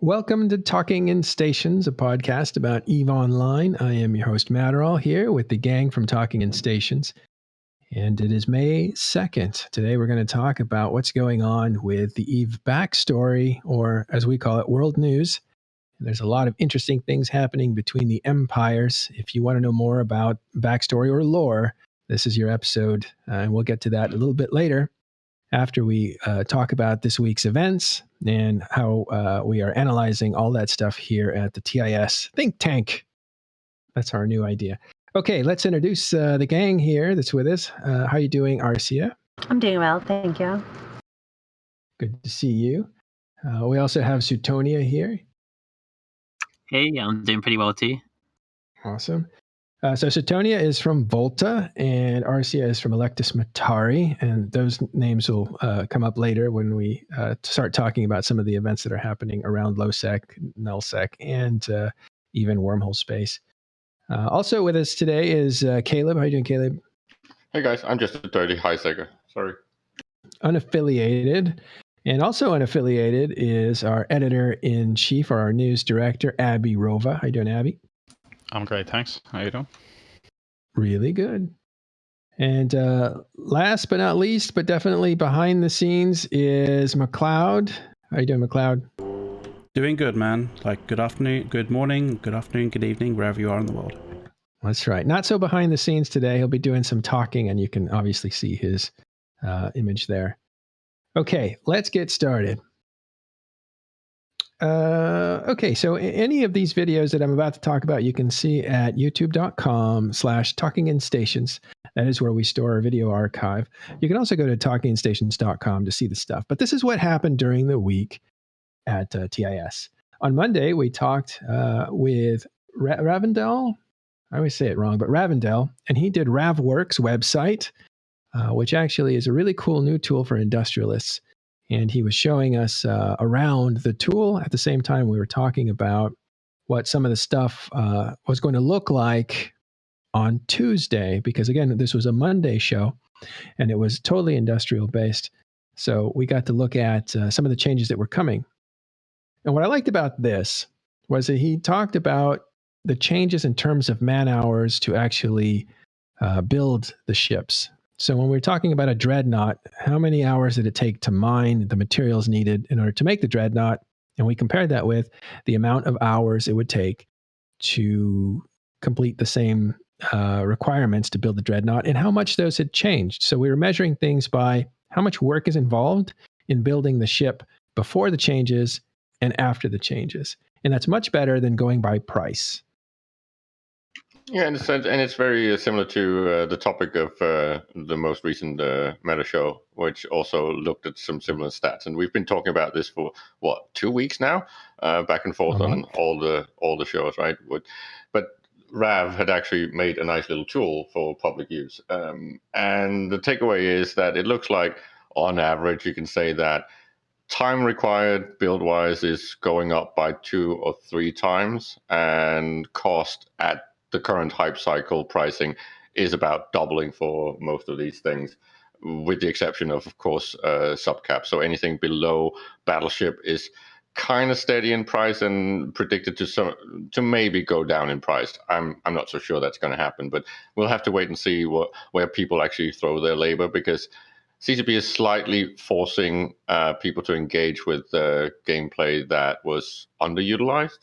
Welcome to Talking in Stations, a podcast about EVE Online. I am your host, Matterall, here with the gang from Talking in Stations. And it is May 2nd. Today we're going to talk about what's going on with the EVE backstory, or as we call it, world news. And there's a lot of interesting things happening between the empires. If you want to know more about backstory or lore, this is your episode. And we'll get to that a little bit later after we talk about this week's events and how we are analyzing all that stuff here at the TIS Think Tank. That's our new idea. Okay, let's introduce the gang here that's with us. How are you doing, Arsia? I'm doing well, thank you. Good to see you. We also have Sutonia here. Hey, I'm doing pretty well too. Awesome. So Sutonia is from Volta, and Arsia is from Electus Matari, and those names will come up later when we start talking about some of the events that are happening around LowSec, NullSec, and even wormhole space. Also with us today is Caleb. How are you doing, Caleb? Hey guys, I'm just a dirty highsecker. Sorry. Unaffiliated. And also unaffiliated is our editor-in-chief, or our news director, Abby Rova. How you doing, Abby? I'm great, thanks. How you doing? Really good. And last but not least, but definitely behind the scenes, is McLeod. How you doing, McLeod? Doing good, man. Like, good afternoon, good morning, good afternoon, good evening, wherever you are in the world. That's right. Not so behind the scenes today. He'll be doing some talking, and you can obviously see his image there. Okay, let's get started. Okay, so any of these videos that I'm about to talk about, you can see at youtube.com/talkinginstations. That is where we store our video archive. You can also go to talkinginstations.com to see the stuff. But this is what happened during the week at TIS. On Monday, we talked with Ravendell. I always say it wrong, but Ravendell, and he did Ravworks website, which actually is a really cool new tool for industrialists. And he was showing us around the tool. At the same time, we were talking about what some of the stuff was going to look like on Tuesday, because again, this was a Monday show and it was totally industrial based. So we got to look at some of the changes that were coming. And what I liked about this was that he talked about the changes in terms of man hours to actually build the ships. So when we're talking about a dreadnought, how many hours did it take to mine the materials needed in order to make the dreadnought? And we compared that with the amount of hours it would take to complete the same requirements to build the dreadnought and how much those had changed. So we were measuring things by how much work is involved in building the ship before the changes and after the changes. And that's much better than going by price. Yeah, in a sense, and it's very similar to the topic of the most recent meta show, which also looked at some similar stats. And we've been talking about this for 2 weeks now, back and forth on all the shows, right? But Rav had actually made a nice little tool for public use, and the takeaway is that it looks like, on average, you can say that time required build-wise is going up by 2 or 3 times, and cost at the current hype cycle pricing is about doubling for most of these things, with the exception of course, subcap. So anything below battleship is kind of steady in price and predicted to maybe go down in price. I'm not so sure that's going to happen, but we'll have to wait and see where people actually throw their labor, because CCP is slightly forcing people to engage with gameplay that was underutilized.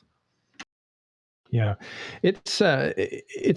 Yeah, it's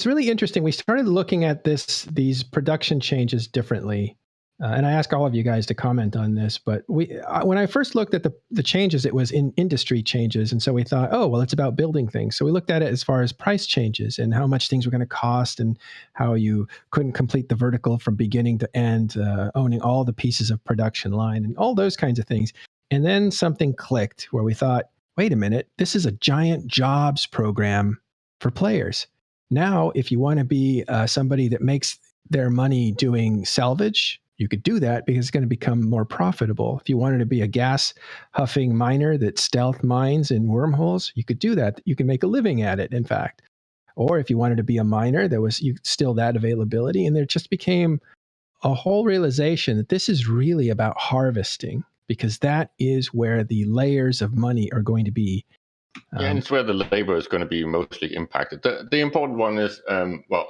really interesting. We started looking at these production changes differently, and I ask all of you guys to comment on this. But when I first looked at the changes, it was in industry changes, and so we thought, oh well, it's about building things. So we looked at it as far as price changes and how much things were going to cost, and how you couldn't complete the vertical from beginning to end, owning all the pieces of production line and all those kinds of things. And then something clicked where we thought, wait a minute, this is a giant jobs program for players. Now, if you want to be somebody that makes their money doing salvage, you could do that because it's going to become more profitable. If you wanted to be a gas huffing miner that stealth mines in wormholes, you could do that. You can make a living at it, in fact. Or if you wanted to be a miner, there was still that availability. And there just became a whole realization that this is really about harvesting. because that is where the layers of money are going to be. Yeah, and it's where the labor is going to be mostly impacted. The important one is,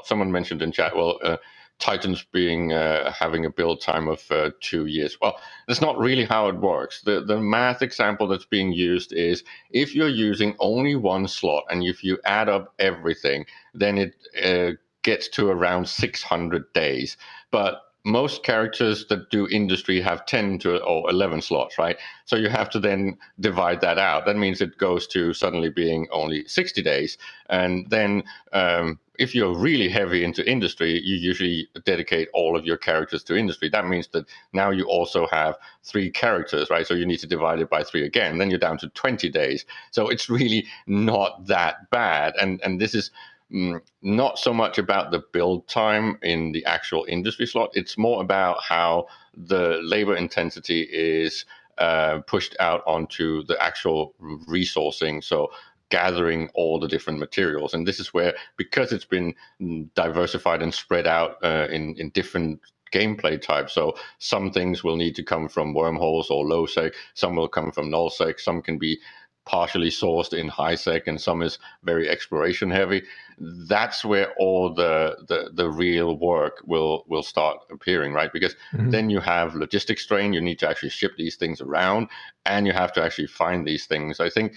someone mentioned in chat, Titans being having a build time of 2 years. Well, that's not really how it works. The math example that's being used is if you're using only one slot and if you add up everything, then it gets to around 600 days. But most characters that do industry have 10 or 11 slots, right? So you have to then divide that out. That means it goes to suddenly being only 60 days. And then if you're really heavy into industry, you usually dedicate all of your characters to industry. That means that now you also have 3 characters, right? So you need to divide it by 3 again. Then you're down to 20 days. So it's really not that bad. And this is not so much about the build time in the actual industry slot. It's more about how the labor intensity is pushed out onto the actual resourcing. So gathering all the different materials. And this is where, because it's been diversified and spread out in different gameplay types. So some things will need to come from wormholes or low sec, some will come from null sec, some can be partially sourced in high sec, and some is very exploration heavy. That's where all the real work will start appearing, right? Because then you have logistics strain, you need to actually ship these things around, and you have to actually find these things. I think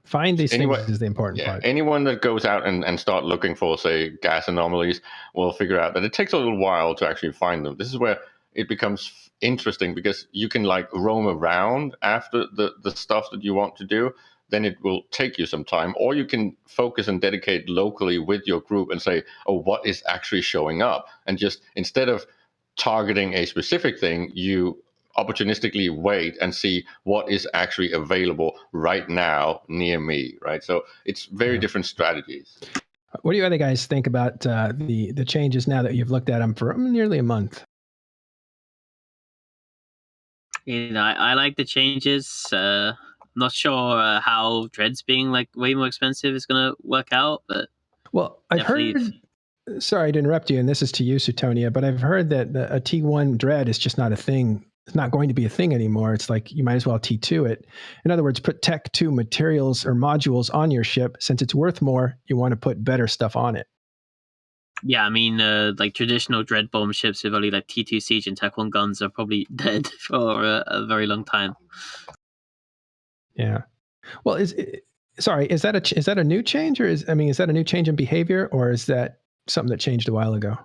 find these things is the important part. Anyone that goes out and start looking for, say, gas anomalies will figure out that it takes a little while to actually find them. This is where it becomes interesting, because you can like roam around after the stuff that you want to do. Then it will take you some time, or you can focus and dedicate locally with your group and say, oh, what is actually showing up? And just instead of targeting a specific thing, you opportunistically wait and see what is actually available right now near me, right? So it's very different strategies. What do you other guys think about the changes now that you've looked at them for nearly a month? I like the changes. Not sure how Dread's being like way more expensive is going to work out, but I've heard. Sorry to interrupt you, and this is to you, Suetonia, but I've heard that a T1 Dread is just not a thing. It's not going to be a thing anymore. It's like you might as well T2 it. In other words, put Tech 2 materials or modules on your ship. Since it's worth more, you want to put better stuff on it. Yeah, I mean, like traditional Dread bomb ships with only like T2 Siege and Tech 1 guns are probably dead for a very long time. Yeah. Well, is that a new change, or is that a new change in behavior, or is that something that changed a while ago?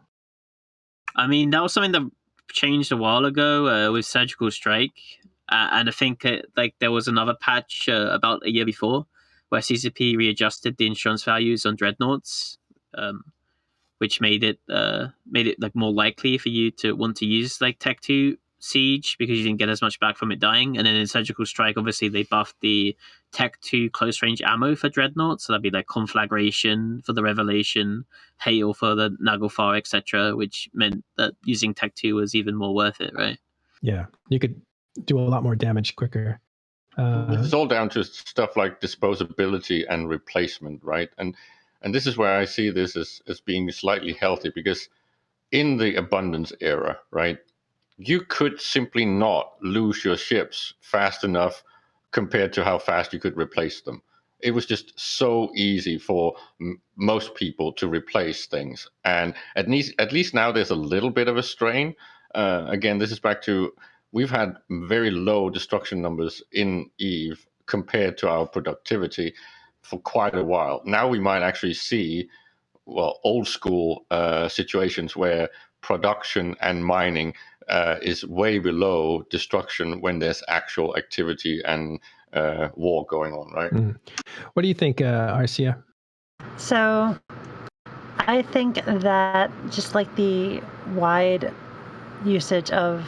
I mean, that was something that changed a while ago with Surgical Strike, and I think like there was another patch about a year before where CCP readjusted the insurance values on dreadnoughts, which made it like more likely for you to want to use like Tech 2 Siege because you didn't get as much back from it dying. And then in Surgical Strike, obviously they buffed the Tech 2 close range ammo for dreadnoughts, so that'd be like Conflagration for the Revelation, Hail for the Naglfar, etc., which meant that using Tech 2 was even more worth it, right? Yeah, you could do a lot more damage quicker. It's all down to stuff like disposability and replacement, right? And this is where I see this as being slightly healthy, because in the abundance era, right, you could simply not lose your ships fast enough compared to how fast you could replace them. It was just so easy for most people to replace things. And at least now there's a little bit of a strain. Again, this is back to, we've had very low destruction numbers in EVE compared to our productivity for quite a while. Now we might actually see, old school situations where production and mining is way below destruction when there's actual activity and war going on, right? What do you think, Arsia? So I think that just like the wide usage of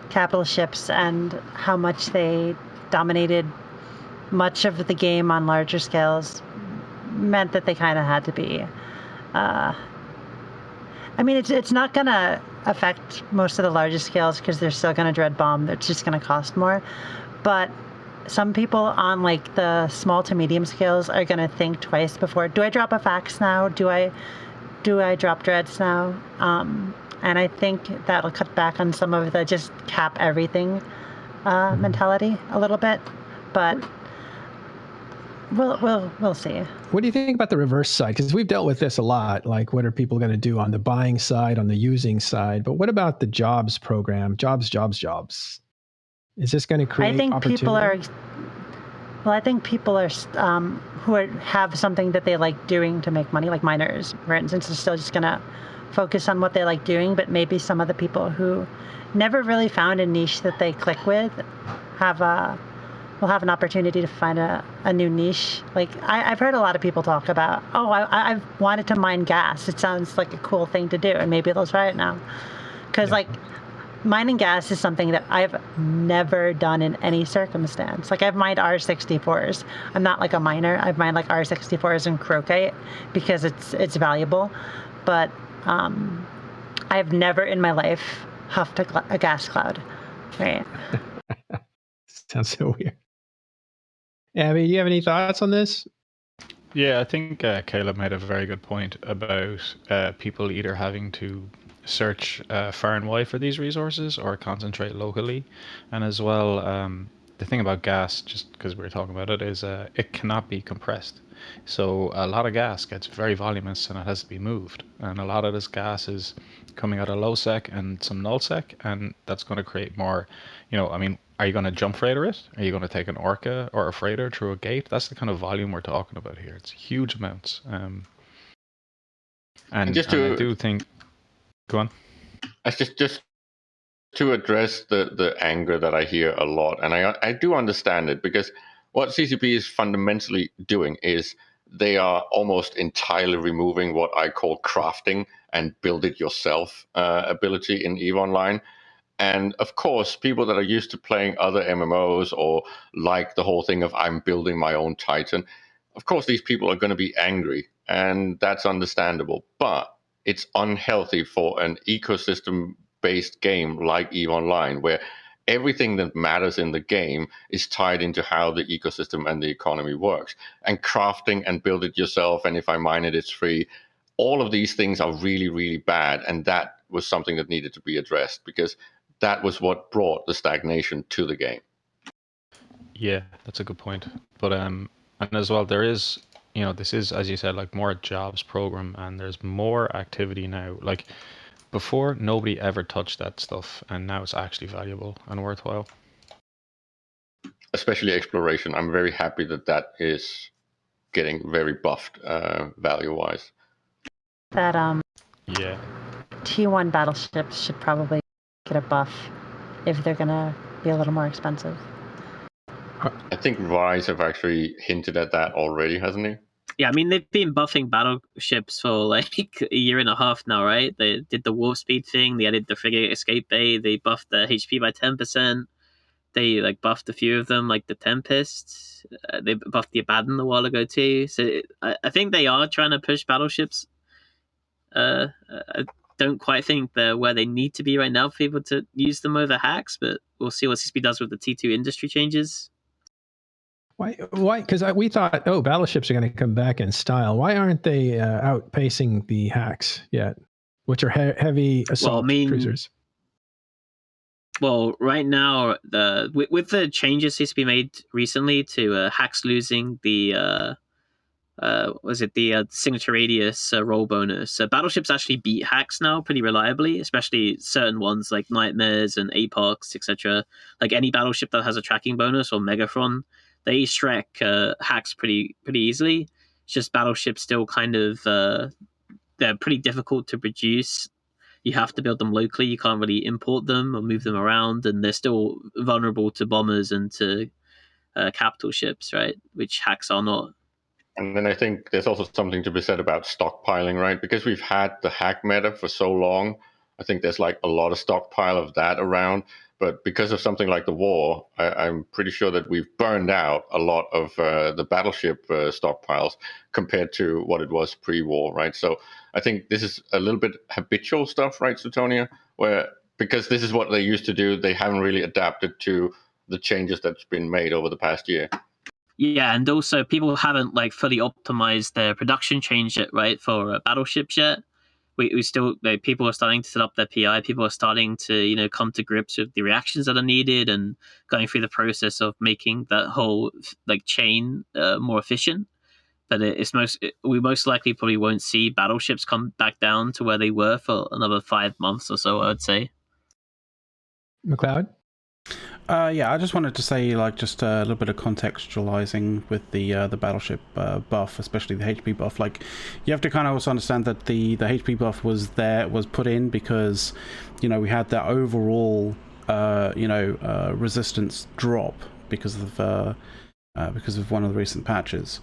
capital ships and how much they dominated much of the game on larger scales meant that they kind of had to be. I mean, it's not going to affect most of the larger scales because they're still going to dread bomb. It's just going to cost more. But some people on like the small to medium scales are going to think twice before, do I drop a fax now? Do I drop dreads now? And I think that'll cut back on some of the just cap everything mentality a little bit, but we'll see. What do you think about the reverse side? Because we've dealt with this a lot. Like, what are people going to do on the buying side, on the using side? But what about the jobs program? Jobs. Is this going to create opportunity? I think people are have something that they like doing to make money, like miners, for instance, are still just going to focus on what they like doing. But maybe some of the people who never really found a niche that they click with will have an opportunity to find a new niche. Like I've heard a lot of people talk about, I've wanted to mine gas. It sounds like a cool thing to do, and maybe they'll try it now. Because mining gas is something that I've never done in any circumstance. Like I've mined R64s. I'm not like a miner. I've mined like R64s and Crocate because it's valuable. But I've never in my life huffed a gas cloud. Right. Sounds so weird. Abby, do you have any thoughts on this? Yeah, I think Caleb made a very good point about people either having to search far and wide for these resources or concentrate locally. And as well, the thing about gas, just because we were talking about it, is it cannot be compressed. So a lot of gas gets very voluminous and it has to be moved. And a lot of this gas is coming out of low sec and some null sec, and that's going to create more, are you going to jump freighter it? Are you going to take an orca or a freighter through a gate? That's the kind of volume we're talking about here. It's huge amounts. And I do think... Go on. Just to address the anger that I hear a lot, and I do understand it, because what CCP is fundamentally doing is they are almost entirely removing what I call crafting and build it yourself ability in EVE Online. And of course, people that are used to playing other MMOs or like the whole thing of I'm building my own Titan, of course, these people are going to be angry, and that's understandable. But it's unhealthy for an ecosystem-based game like EVE Online, where everything that matters in the game is tied into how the ecosystem and the economy works. And crafting and build it yourself, and if I mine it, it's free. All of these things are really, really bad, and that was something that needed to be addressed, because that was what brought the stagnation to the game. Yeah, that's a good point. But and as well, there is, this is, as you said, like more jobs program, and there's more activity now. Like before, nobody ever touched that stuff, and now it's actually valuable and worthwhile. Especially exploration. I'm very happy that is getting very buffed value-wise. That yeah, T1 battleships should probably get a buff if they're gonna be a little more expensive. I think Rise have actually hinted at that already, hasn't he? Yeah, I mean, they've been buffing battleships for like a year and a half now, right? They did the warp speed thing, they added the frigate escape bay, they buffed the HP by 10%, they like buffed a few of them, like the Tempest, they buffed the Abaddon a while ago too. So I think they are trying to push battleships. I don't quite think they're where they need to be right now for people to use them over hacks, but we'll see what CSP does with the T2 industry changes. Why? Because we thought, battleships are going to come back in style. Why aren't they outpacing the hacks yet, which are heavy assault cruisers? Well, right now, with the changes CSP made recently to hacks losing the signature radius roll bonus. Battleships actually beat hacks now pretty reliably, especially certain ones like Nightmares and Apox, etc. Like any battleship that has a tracking bonus or Megathron, they Shrek hacks pretty easily. It's just battleships still kind of they're pretty difficult to produce. You have to build them locally. You can't really import them or move them around, and they're still vulnerable to bombers and to capital ships, right? Which hacks are not. And then I think there's also something to be said about stockpiling, right? Because we've had the hack meta for so long, I think there's like a lot of stockpile of that around. But because of something like the war, I'm pretty sure that we've burned out a lot of the battleship stockpiles compared to what it was pre-war, right? So I think this is a little bit habitual stuff, right, Suetonia? Where, because this is what they used to do, they haven't really adapted to the changes that's been made over the past year. Yeah, and also people haven't like fully optimized their production change yet, right, for battleships yet. we still people are starting to set up their PI. People are starting to come to grips with the reactions that are needed and going through the process of making that whole chain more efficient. But we most likely probably won't see battleships come back down to where they were for another 5 months or so, I would say. McLeod? Yeah, I just wanted to say, just a little bit of contextualizing with the battleship buff, especially the HP buff. You have to kind of also understand that the HP buff was put in because, we had that overall, resistance drop because of one of the recent patches.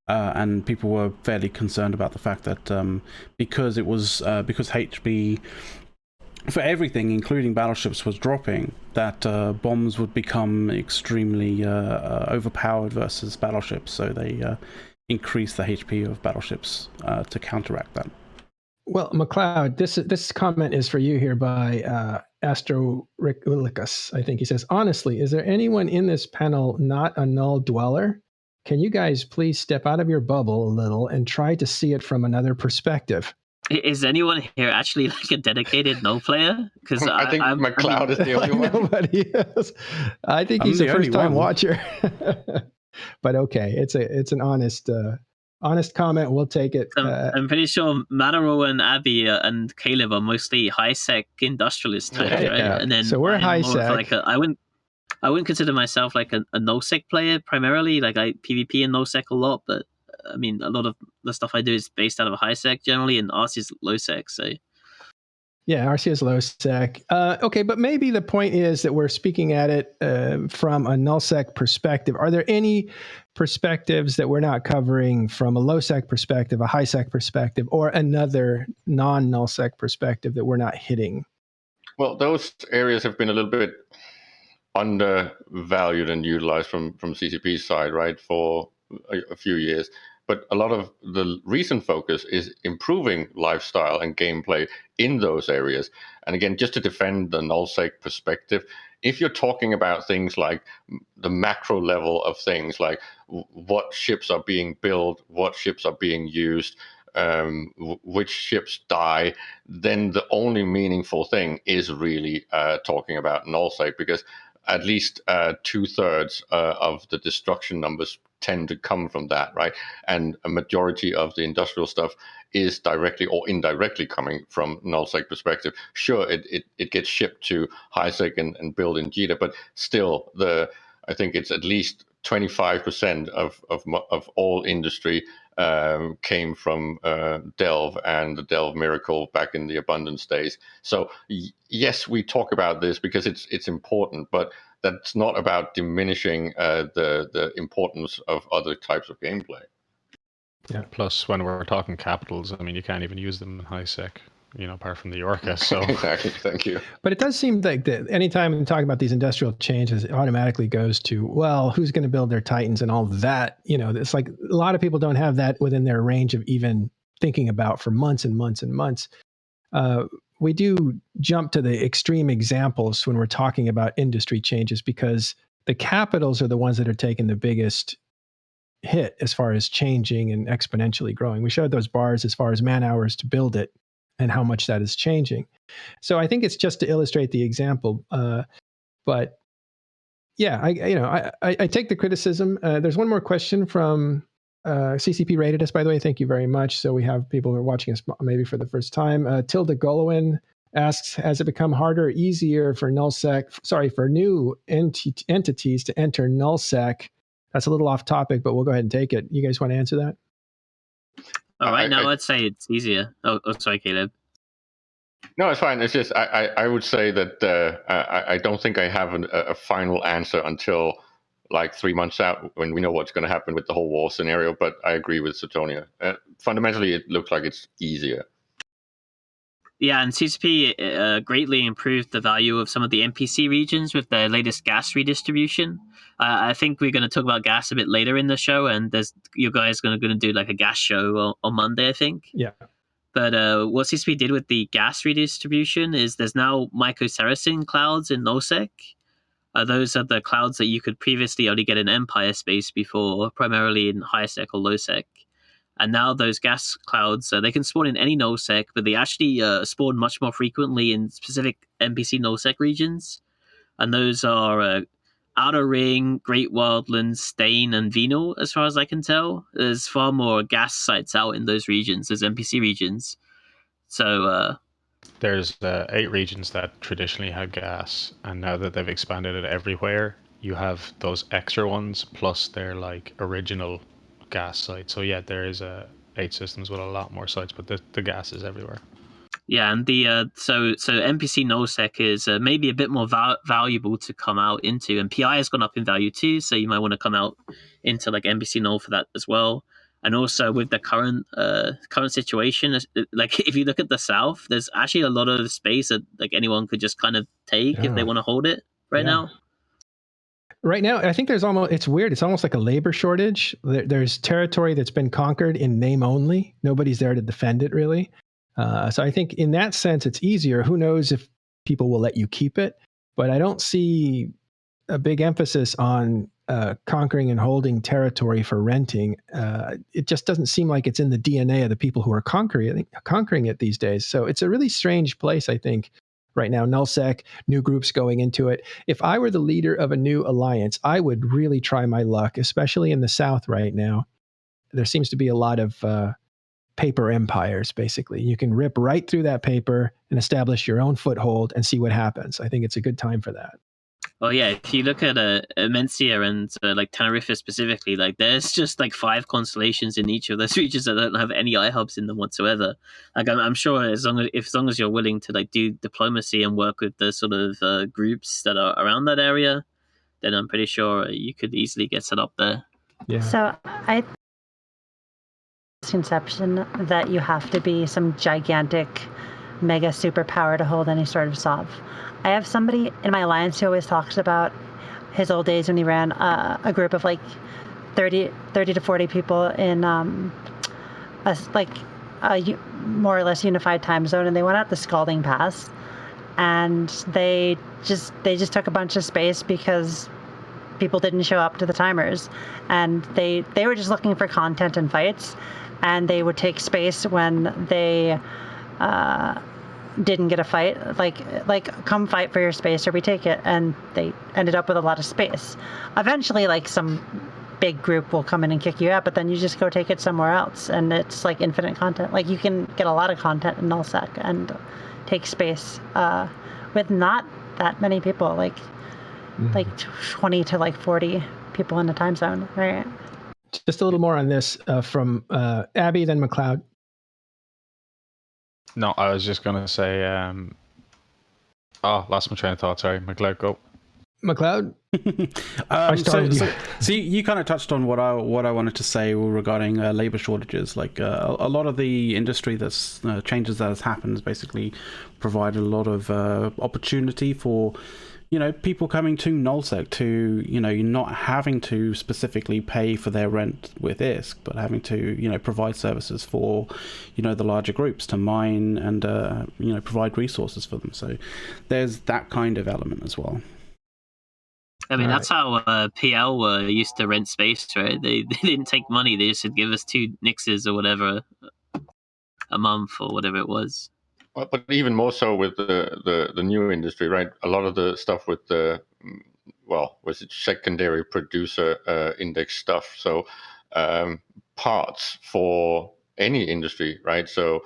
And people were fairly concerned about the fact that because HP for everything, including battleships, was dropping, that bombs would become extremely overpowered versus battleships. So they increased the HP of battleships to counteract that. Well, McLeod, this comment is for you here by Astroricus. I think he says, honestly, is there anyone in this panel not a null dweller? Can you guys please step out of your bubble a little and try to see it from another perspective? Is anyone here actually a dedicated null player? Because I think McLeod is the only one. Nobody is. I think he's a first-time watcher. But okay, it's an honest comment. We'll take it. I'm pretty sure Mataro and Abby and Caleb are mostly high-sec industrialist types, right? Yeah. And then so we're high-sec. I wouldn't consider myself a no-sec player primarily. I PvP and no-sec a lot, but I mean, a lot of the stuff I do is based out of a high-sec generally, and Arsia's low-sec, so... Yeah, Arsia is low-sec. Okay, but maybe the point is that we're speaking at it from a null-sec perspective. Are there any perspectives that we're not covering from a low-sec perspective, a high-sec perspective, or another non-null-sec perspective that we're not hitting? Well, those areas have been a little bit undervalued and utilized from CCP's side, right, for a few years. But a lot of the recent focus is improving lifestyle and gameplay in those areas. And again, just to defend the nullsec perspective, if you're talking about things like the macro level of things, like what ships are being built, what ships are being used, which ships die, then the only meaningful thing is really talking about nullsec, because at least 2/3 of the destruction numbers tend to come from that, right? And a majority of the industrial stuff is directly or indirectly coming from nullsec perspective. Sure, it gets shipped to highsec and built in JITA, but still, I think it's at least 25% of all industry came from Delve and the Delve Miracle back in the Abundance days. So yes, we talk about this because it's important, but that's not about diminishing the importance of other types of gameplay. Yeah. Plus, when we're talking capitals, I mean, you can't even use them in high-sec, apart from the Orca. So exactly, thank you. But it does seem like that anytime we talk about these industrial changes, it automatically goes to, well, who's going to build their Titans and all that? It's like a lot of people don't have that within their range of even thinking about for months and months and months. We do jump to the extreme examples when we're talking about industry changes, because the capitals are the ones that are taking the biggest hit as far as changing and exponentially growing. We showed those bars as far as man hours to build it and how much that is changing. So I think it's just to illustrate the example. But yeah, I take the criticism. There's one more question from CCP rated us, by the way. Thank you very much. So we have people who are watching us maybe for the first time. Tilda Gullowin asks, has it become harder or easier for new entities to enter nullsec? That's a little off topic, but we'll go ahead and take it. You guys want to answer that? All right, now I'd say it's easier. Oh, sorry, Caleb. No, it's fine. It's just I would say that I don't think I have a final answer until like 3 months out when we know what's going to happen with the whole war scenario. But I agree with Suetonia. Fundamentally, it looks like it's easier. Yeah, and CCP greatly improved the value of some of the NPC regions with their latest gas redistribution. I think we're going to talk about gas a bit later in the show, and you guys are going to do like a gas show on Monday, I think. Yeah. But what CCP did with the gas redistribution is there's now Mycosaracen clouds in nullsec. Those are the clouds that you could previously only get in Empire space before, primarily in high sec or low sec. And now those gas clouds, they can spawn in any nullsec, but they actually spawn much more frequently in specific NPC nullsec regions. And those are Outer Ring, Great Wildlands, Stain, and Venal, as far as I can tell. There's far more gas sites out in those regions, those NPC regions. So there's 8 regions that traditionally had gas, and now that they've expanded it everywhere, you have those extra ones, plus their like original gas sites. So yeah, there is 8 systems with a lot more sites, but the gas is everywhere. Yeah, and the so NPC nullsec is maybe a bit more valuable to come out into, and PI has gone up in value too. So you might want to come out into like NPC null for that as well. And also with the current situation, like if you look at the south, there's actually a lot of space that like anyone could just kind of take if they want to hold it now. Right now, I think it's weird. It's almost like a labor shortage. There's territory that's been conquered in name only. Nobody's there to defend it, really. So I think in that sense, it's easier. Who knows if people will let you keep it? But I don't see a big emphasis on conquering and holding territory for renting. It just doesn't seem like it's in the DNA of the people who are conquering it these days. So it's a really strange place, I think, right now. Nullsec, new groups going into it. If I were the leader of a new alliance, I would really try my luck, especially in the South right now. There seems to be a lot of paper empires, basically. You can rip right through that paper and establish your own foothold and see what happens. I think it's a good time for that. Oh yeah, if you look at Mencia and like Tenerife specifically, like there's just like 5 constellations in each of those regions that don't have any iHubs in them whatsoever. Like I'm sure as long as you're willing to like do diplomacy and work with the sort of groups that are around that area, then I'm pretty sure you could easily get set up there. Yeah. So I conception that you have to be some gigantic mega superpower to hold any sort of SOV. I have somebody in my alliance who always talks about his old days when he ran a group of like 30 to 40 people in a more or less unified time zone, and they went out the Scalding Pass, and they just took a bunch of space because people didn't show up to the timers, and they were just looking for content and fights, and they would take space when they didn't get a fight, like come fight for your space or we take it, and they ended up with a lot of space. Eventually, like some big group will come in and kick you out, but then you just go take it somewhere else, and it's like infinite content. Like you can get a lot of content in nullsec and take space with not that many people, like 20 to like 40 people in the time zone, right? Just a little more on this from Abby, then McLeod. No, I was just going to say, lost my train of thought. Sorry, McLeod, go. McLeod? So you kind of touched on what I wanted to say regarding labor shortages. Like a lot of the industry that's changes that has happened has basically provided a lot of opportunity for people coming to nullsec to not having to specifically pay for their rent with ISK, but having to provide services for the larger groups to mine and provide resources for them. So there's that kind of element as well. I mean, that's how PL used to rent space, right? They didn't take money; they just said give us 2 nixes or whatever a month or whatever it was. But even more so with the new industry, right? A lot of the stuff with the was it secondary producer index stuff? So parts for any industry, right? So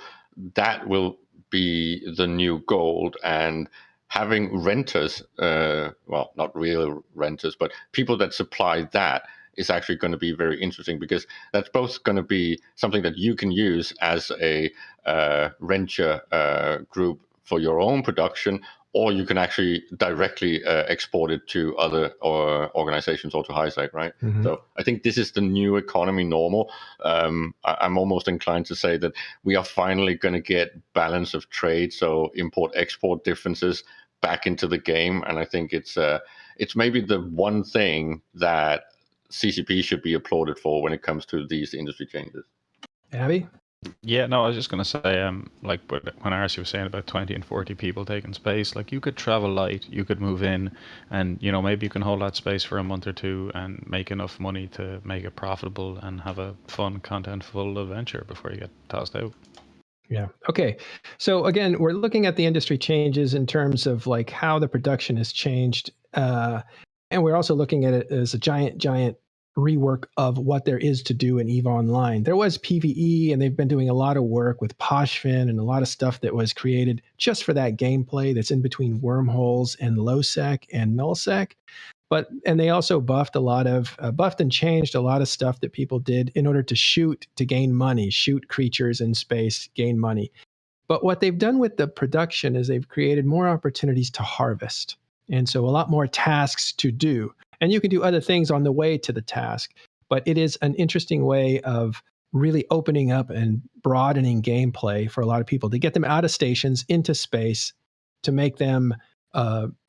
that will be the new gold, and having renters, not real renters, but people that supply that is actually going to be very interesting, because that's both going to be something that you can use as a renter group for your own production, or you can actually directly export it to other organizations or to Highside, right? Mm-hmm. So I think this is the new economy normal. I'm almost inclined to say that we are finally going to get balance of trade, so import-export differences back into the game, and I think it's maybe the one thing that CCP should be applauded for when it comes to these industry changes. Abby? Yeah, no, I was just gonna say, like when Arsia was saying about 20 and 40 people taking space, like you could travel light, you could move in, and maybe you can hold that space for a month or two and make enough money to make it profitable and have a fun, contentful adventure before you get tossed out. Yeah. Okay. So again, we're looking at the industry changes in terms of like how the production has changed, and we're also looking at it as a giant rework of what there is to do in EVE Online. There was PvE, and they've been doing a lot of work with Poshfin and a lot of stuff that was created just for that gameplay that's in between wormholes and lowsec and nullsec. And they also buffed and changed a lot of stuff that people did in order to shoot to gain money, shoot creatures in space, gain money. But what they've done with the production is they've created more opportunities to harvest. And so a lot more tasks to do. And you can do other things on the way to the task. But it is an interesting way of really opening up and broadening gameplay for a lot of people to get them out of stations into space, to make them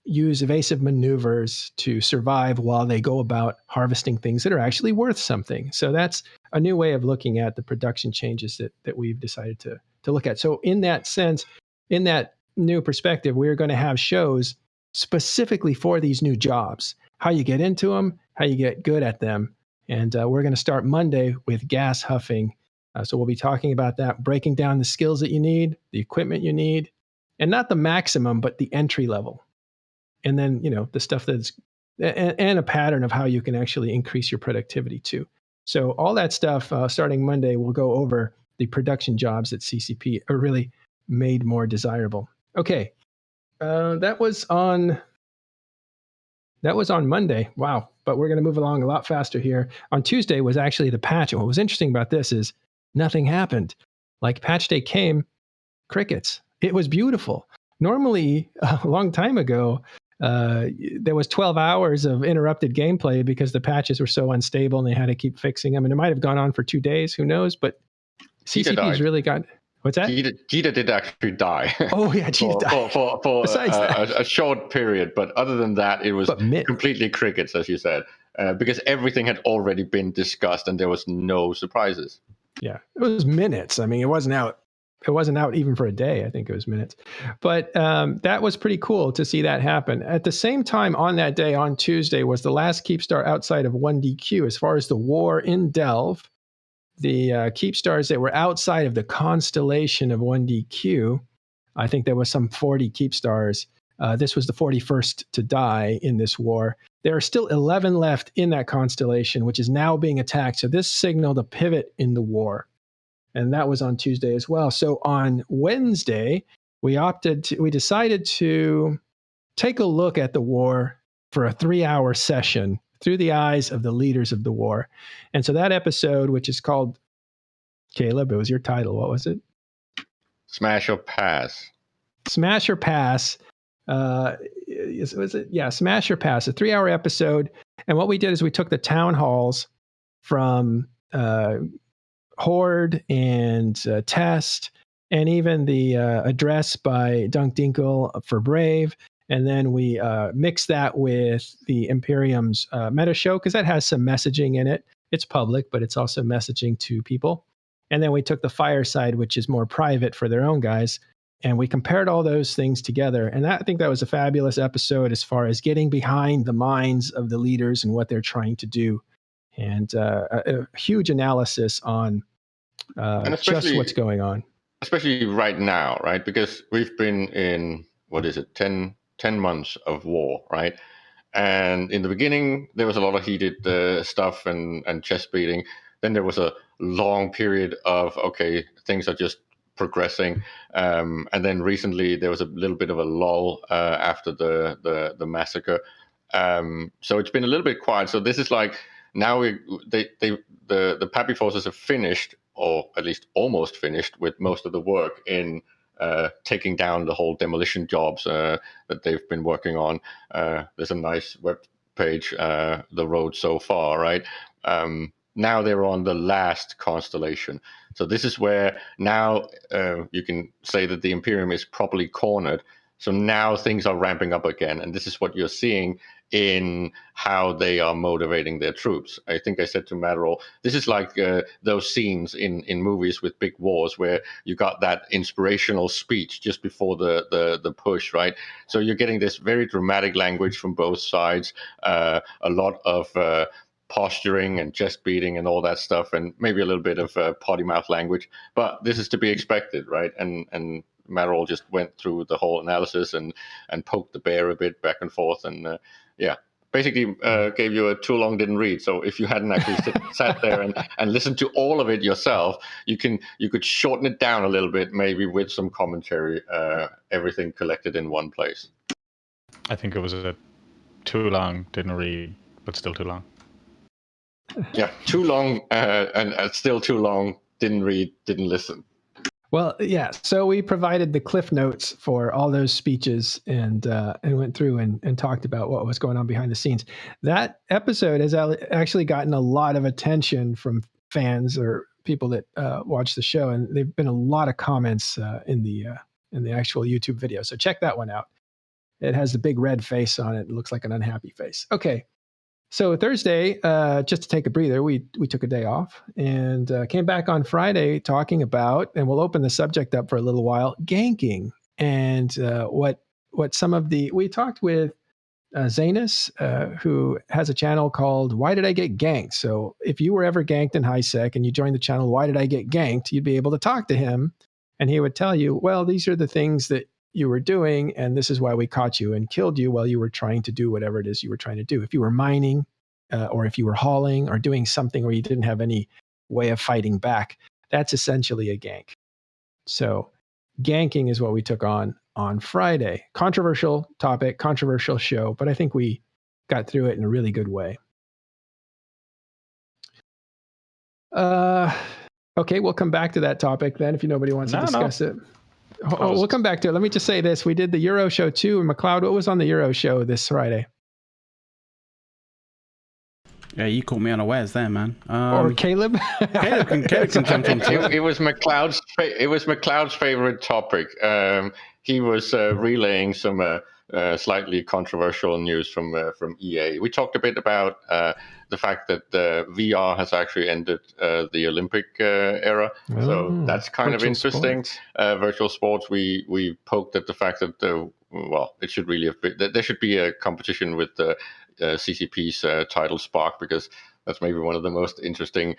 use evasive maneuvers to survive while they go about harvesting things that are actually worth something. So that's a new way of looking at the production changes that we've decided to look at. So in that sense, in that new perspective, we're going to have shows specifically for these new jobs, how you get into them, how you get good at them. And we're going to start Monday with gas huffing. So we'll be talking about that, breaking down the skills that you need, the equipment you need, and not the maximum, but the entry level. And then, the stuff that's, and a pattern of how you can actually increase your productivity too. So all that stuff, starting Monday, we'll go over the production jobs that CCP are really made more desirable. Okay. That was on Monday. Wow. But we're going to move along a lot faster here. On Tuesday was actually the patch. And what was interesting about this is nothing happened. Like patch day came, crickets. It was beautiful. Normally, a long time ago, there was 12 hours of interrupted gameplay because the patches were so unstable and they had to keep fixing them. And it might have gone on for 2 days. Who knows? But CCP's really got... What's that? Jita did actually die. Oh, yeah, Jita died. For a short period. But other than that, it was completely crickets, as you said, because everything had already been discussed and there was no surprises. Yeah, it was minutes. I mean, it wasn't out. It wasn't out even for a day. I think it was minutes. But that was pretty cool to see that happen. At the same time, on that day, on Tuesday, was the last Keepstar outside of 1DQ. As far as the war in Delve, the Keepstars that were outside of the constellation of 1DQ, I think there was some 40 Keepstars. This was the 41st to die in this war. There are still 11 left in that constellation, which is now being attacked. So this signaled a pivot in the war. And that was on Tuesday as well. So on Wednesday, we decided to take a look at the war for a 3-hour session through the eyes of the leaders of the war. And so that episode, which is called, Caleb, it was your title. What was it? Smash or Pass. Smash or Pass. Was it? Yeah, Smash or Pass, a 3-hour episode. And what we did is we took the town halls from Horde and Test, and even the address by Dunk Dinkle for Brave. And then we mixed that with the Imperium's meta show, because that has some messaging in it. It's public, but it's also messaging to people. And then we took the Fireseide, which is more private for their own guys, and we compared all those things together. And I think that was a fabulous episode as far as getting behind the minds of the leaders and what they're trying to do. And a huge analysis on just what's going on. Especially right now, right? Because we've been in, 10 months of war, right? And in the beginning, there was a lot of heated stuff and chest beating. Then there was a long period of, okay, things are just progressing. And then recently, there was a little bit of a lull after the massacre. So it's been a little bit quiet. So this is like, now the Pappy forces have finished, or at least almost finished, with most of the work in taking down the whole demolition jobs that they've been working on. There's a nice web page, The Road So Far, right? Now they're on the last constellation. So this is where now you can say that the Imperium is properly cornered. So now things are ramping up again. And this is what you're seeing in how they are motivating their troops. I think I said to Matterall, this is like those scenes in movies with big wars where you got that inspirational speech just before the push, right? So you're getting this very dramatic language from both sides, a lot of posturing and chest beating and all that stuff, and maybe a little bit of potty mouth language. But this is to be expected, right? And Matterall just went through the whole analysis and poked the bear a bit back and forth, and basically gave you a too long didn't read. So if you hadn't actually sat there and listened to all of it yourself, you could shorten it down a little bit, maybe with some commentary, everything collected in one place. I think it was a too long didn't read, but still too long. Yeah, too long and still too long, didn't read, didn't listen. Well, yeah. So we provided the cliff notes for all those speeches and went through and talked about what was going on behind the scenes. That episode has actually gotten a lot of attention from fans or people that watch the show, and there've been a lot of comments in the actual YouTube video. So check that one out. It has the big red face on it. It looks like an unhappy face. Okay. So Thursday, just to take a breather, we took a day off and came back on Friday talking about, and we'll open the subject up for a little while, ganking and what some of we talked with Zanus, who has a channel called Why Did I Get Ganked? So if you were ever ganked in HiSec and you joined the channel Why Did I Get Ganked, you'd be able to talk to him and he would tell you, well, these are the things that you were doing, and this is why we caught you and killed you while you were trying to do whatever it is you were trying to do. If you were mining, or if you were hauling or doing something where you didn't have any way of fighting back, that's essentially a gank. So ganking is what we took on Friday. Controversial topic, controversial show, but I think we got through it in a really good way. Okay, we'll come back to that topic then if nobody wants to discuss it. We'll come back to it. Let me just say this. We did the Euro show too. McLeod, what was on the Euro show this Friday? Yeah, you caught me unawares there, man. Or Caleb? Caleb can jump on it was McLeod's favorite topic. He was relaying some slightly controversial news from EA. We talked a bit about the fact that VR has actually ended the Olympic era. So that's kind of interesting. Virtual sports, we poked at the fact that, it should really have been, there should be a competition with CCP's title Spark, because that's maybe one of the most interesting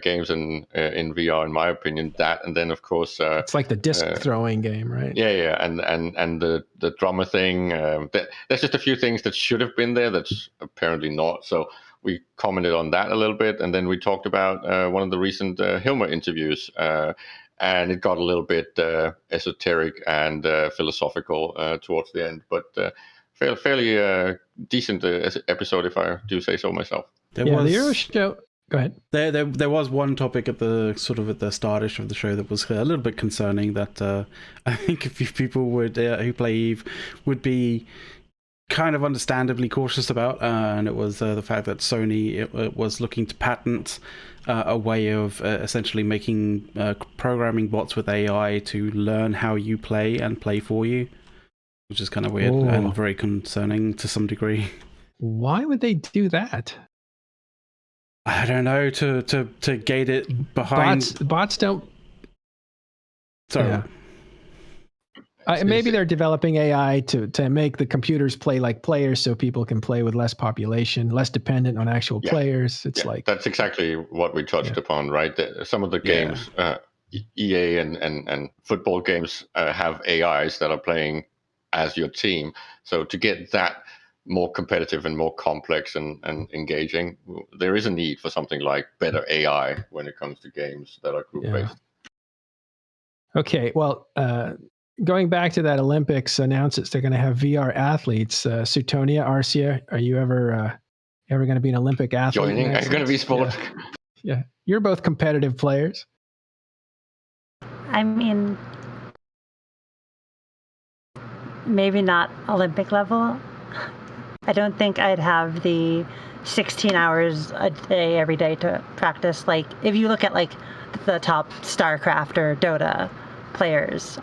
games in VR, in my opinion. That, and then of course it's like the disc throwing game, right? Yeah, and the drummer thing. There's just a few things that should have been there that's apparently not. So we commented on that a little bit, and then we talked about one of the recent Hilmer interviews, and it got a little bit esoteric and philosophical towards the end, but fairly decent episode, if I do say so myself. The Euro show. Go ahead. There was one topic at the startish of the show that was a little bit concerning. That I think a few people who play EVE would be kind of understandably cautious about, and it was the fact that Sony was looking to patent a way of essentially making programming bots with AI to learn how you play and play for you, which is kind of weird and very concerning to some degree. Why would they do that? I don't know, to gate it behind... Bots don't... Sorry. Yeah. Maybe they're developing AI to make the computers play like players so people can play with less population, less dependent on actual players. It's like... That's exactly what we touched upon, right? Some of the games, EA and football games have AIs that are playing as your team. So to get that more competitive and more complex and engaging, there is a need for something like better AI when it comes to games that are group-based. Okay, well, going back to that Olympics announcements, they're going to have VR athletes. Sutonia, Arsia, are you ever going to be an Olympic athlete? Joining? Are you going to be sports? Yeah, you're both competitive players. I mean, maybe not Olympic level. I don't think I'd have the 16 hours a day every day to practice. Like, if you look at like the top StarCraft or Dota, players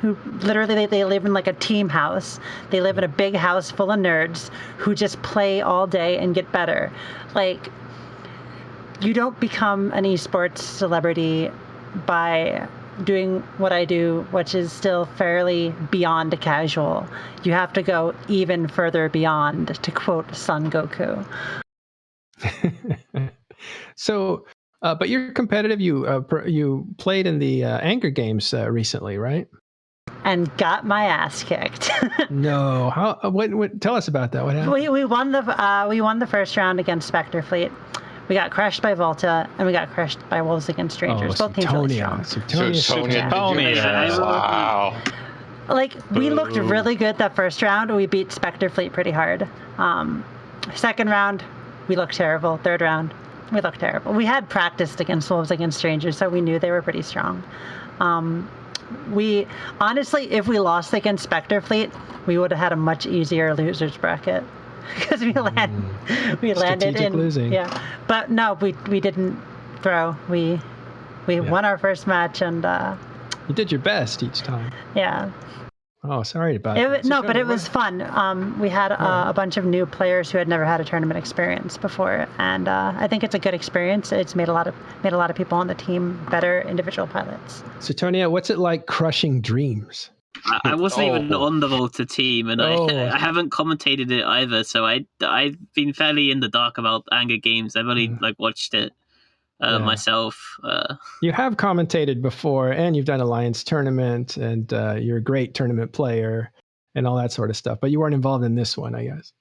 who literally they live in like a team house. They live in a big house full of nerds who just play all day and get better. Like, you don't become an esports celebrity by doing what I do, which is still fairly beyond casual. You have to go even further beyond, to quote Son Goku. So, but you're competitive. You played in the Anger Games recently, right? And got my ass kicked. No, how? What? Tell us about that. What happened? We won the first round against Spectre Fleet. We got crushed by Volta, and we got crushed by Wolves Against Strangers. Both teams really strong. Suetonia. Wow. Like, we looked really good that first round. We beat Spectre Fleet pretty hard. Second round, we looked terrible. Third round, we looked terrible. We had practiced against Wolves Against Strangers, so we knew they were pretty strong. We honestly, if we lost against Spectre Fleet, we would have had a much easier losers bracket. Because we landed in losing. Yeah, but no, we didn't throw. We won our first match, and you did your best each time. Yeah. Oh, sorry about that. No, but it was fun. We had a bunch of new players who had never had a tournament experience before, and I think it's a good experience. It's made a lot of people on the team better individual pilots. So, Tonya, what's it like crushing dreams? I wasn't even on the Volta team, and I haven't commentated it either. So I've been fairly in the dark about Anger Games. I've only watched it myself. You have commentated before, and you've done Alliance tournament, and you're a great tournament player, and all that sort of stuff. But you weren't involved in this one, I guess.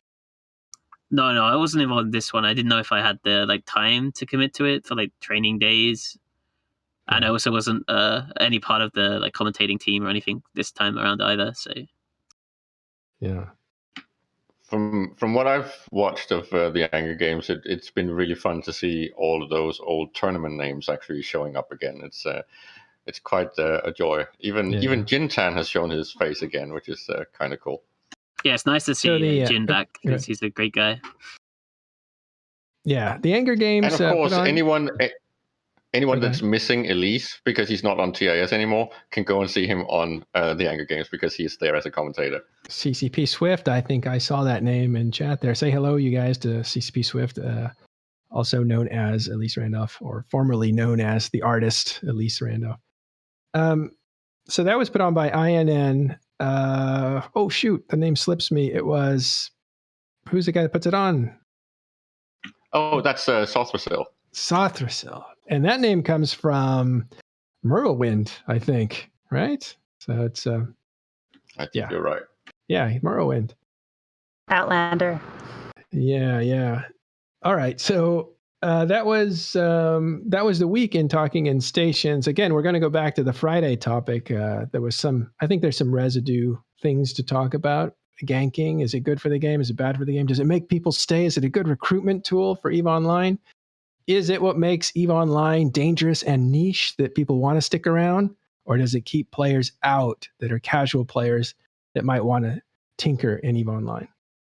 No, I wasn't involved in this one. I didn't know if I had the time to commit to it for training days. And I also wasn't any part of the commentating team or anything this time around either. So, yeah. From what I've watched of the Anger Games, it's been really fun to see all of those old tournament names actually showing up again. It's quite a joy. Even Jintan has shown his face again, which is kind of cool. Yeah, it's nice to see Jin back because he's a great guy. Yeah, the Anger Games. And of course, anyone that's missing Elise because he's not on TIS anymore can go and see him on the Anger Games because he's there as a commentator. CCP Swift, I think I saw that name in chat there. Say hello, you guys, to CCP Swift, also known as Elise Randolph, or formerly known as the artist Elise Randolph. So that was put on by INN. Oh, shoot, the name slips me. It was, who's the guy that puts it on? Oh, that's Sothrasil. Sothrasil. And that name comes from Morrowind, I think, right? So it's I think you're right. Yeah, Morrowind. Outlander. Yeah. All right. So that was the week in Talking in Stations. Again, we're going to go back to the Friday topic. I think there's some residue things to talk about. Ganking, is it good for the game? Is it bad for the game? Does it make people stay? Is it a good recruitment tool for EVE Online? Is it what makes EVE Online dangerous and niche that people want to stick around? Or does it keep players out that are casual players that might want to tinker in EVE Online?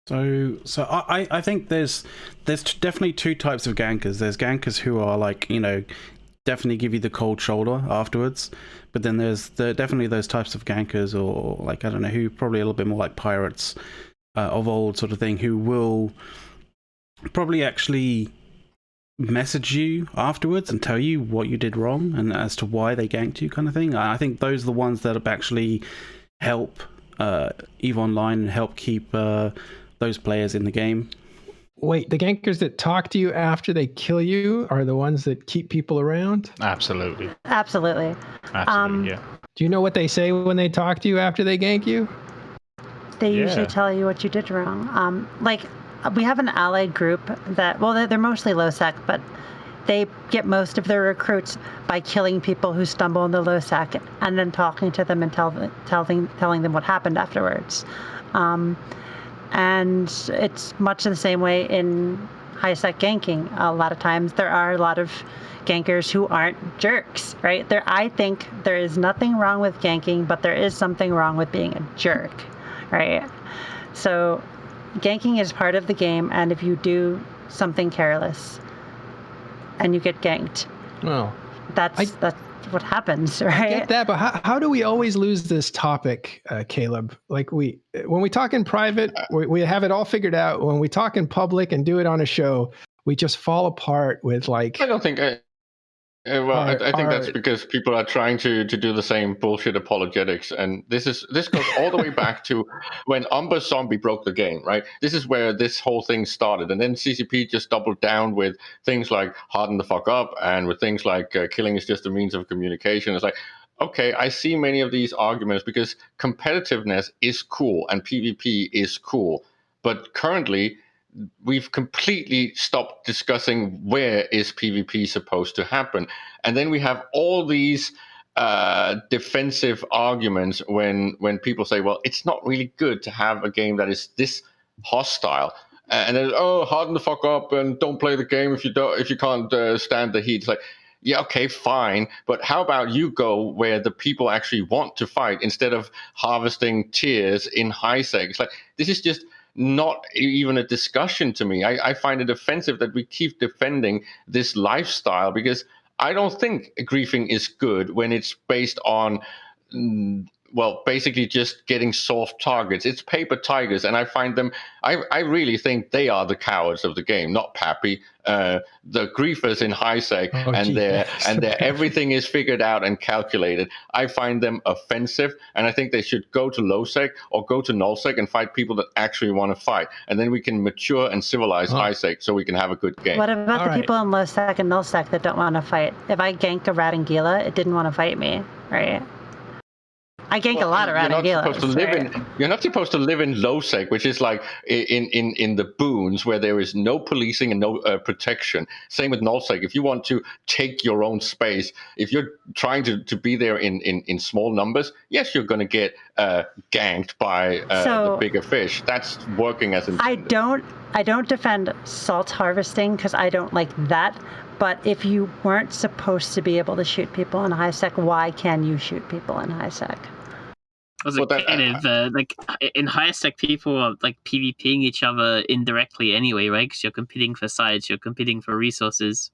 So I think there's definitely two types of gankers. There's gankers who are definitely give you the cold shoulder afterwards. But then there's definitely those types of gankers, or I don't know, who probably a little bit more like pirates of old sort of thing, who will probably actually message you afterwards and tell you what you did wrong and as to why they ganked you, kind of thing. I think those are the ones that actually help EVE Online and help keep those players in the game. Wait, the gankers that talk to you after they kill you are the ones that keep people around? Absolutely. Yeah. Do you know what they say when they talk to you after they gank you? They usually tell you what you did wrong. We have an allied group that, they're mostly low sec, but they get most of their recruits by killing people who stumble in the low sec and then talking to them and telling them what happened afterwards. And it's much the same way in high sec ganking. A lot of times there are a lot of gankers who aren't jerks, right? I think there is nothing wrong with ganking, but there is something wrong with being a jerk, right? So ganking is part of the game, and if you do something careless and you get ganked, well, what happens, right? I get that, but how do we always lose this topic, Caleb? Like when we talk in private, we have it all figured out. When we talk in public and do it on a show, we just fall apart with like. I don't think. I think that's because people are trying to do the same bullshit apologetics, and this goes all the way back to when Umber Zombie broke the game, right? This is where this whole thing started, and then CCP just doubled down with things like harden the fuck up, and with things like killing is just a means of communication. It's like, okay, I see many of these arguments because competitiveness is cool and PvP is cool, but currently we've completely stopped discussing where is PvP supposed to happen. And then we have all these defensive arguments when people say, well, it's not really good to have a game that is this hostile. And then, harden the fuck up and don't play the game if you can't stand the heat. It's like, yeah, okay, fine. But how about you go where the people actually want to fight instead of harvesting tiers in high sec? It's like, this is just not even a discussion to me. I find it offensive that we keep defending this lifestyle because I don't think griefing is good when it's based on, well, basically just getting soft targets. It's paper tigers, and I find them, I really think they are the cowards of the game, not Pappy. The griefers in high sec, their everything is figured out and calculated. I find them offensive, and I think they should go to low sec or go to null sec and fight people that actually want to fight, and then we can mature and civilize high sec so we can have a good game. What about the people in low sec and null sec that don't want to fight? If I ganked a rat and Gila, it didn't want to fight me, right? I gank a lot of Ratagilas. You're not supposed to live in low sec, which is like in the boons where there is no policing and no protection. Same with null sec. If you want to take your own space, if you're trying to be there in small numbers, yes, you're going to get ganked by the bigger fish. That's working as intended. I don't defend salt harvesting because I don't like that. But if you weren't supposed to be able to shoot people in high sec, why can you shoot people in high sec? Like in high sec, people are like PvPing each other indirectly anyway, right? Because you're competing for sides, you're competing for resources.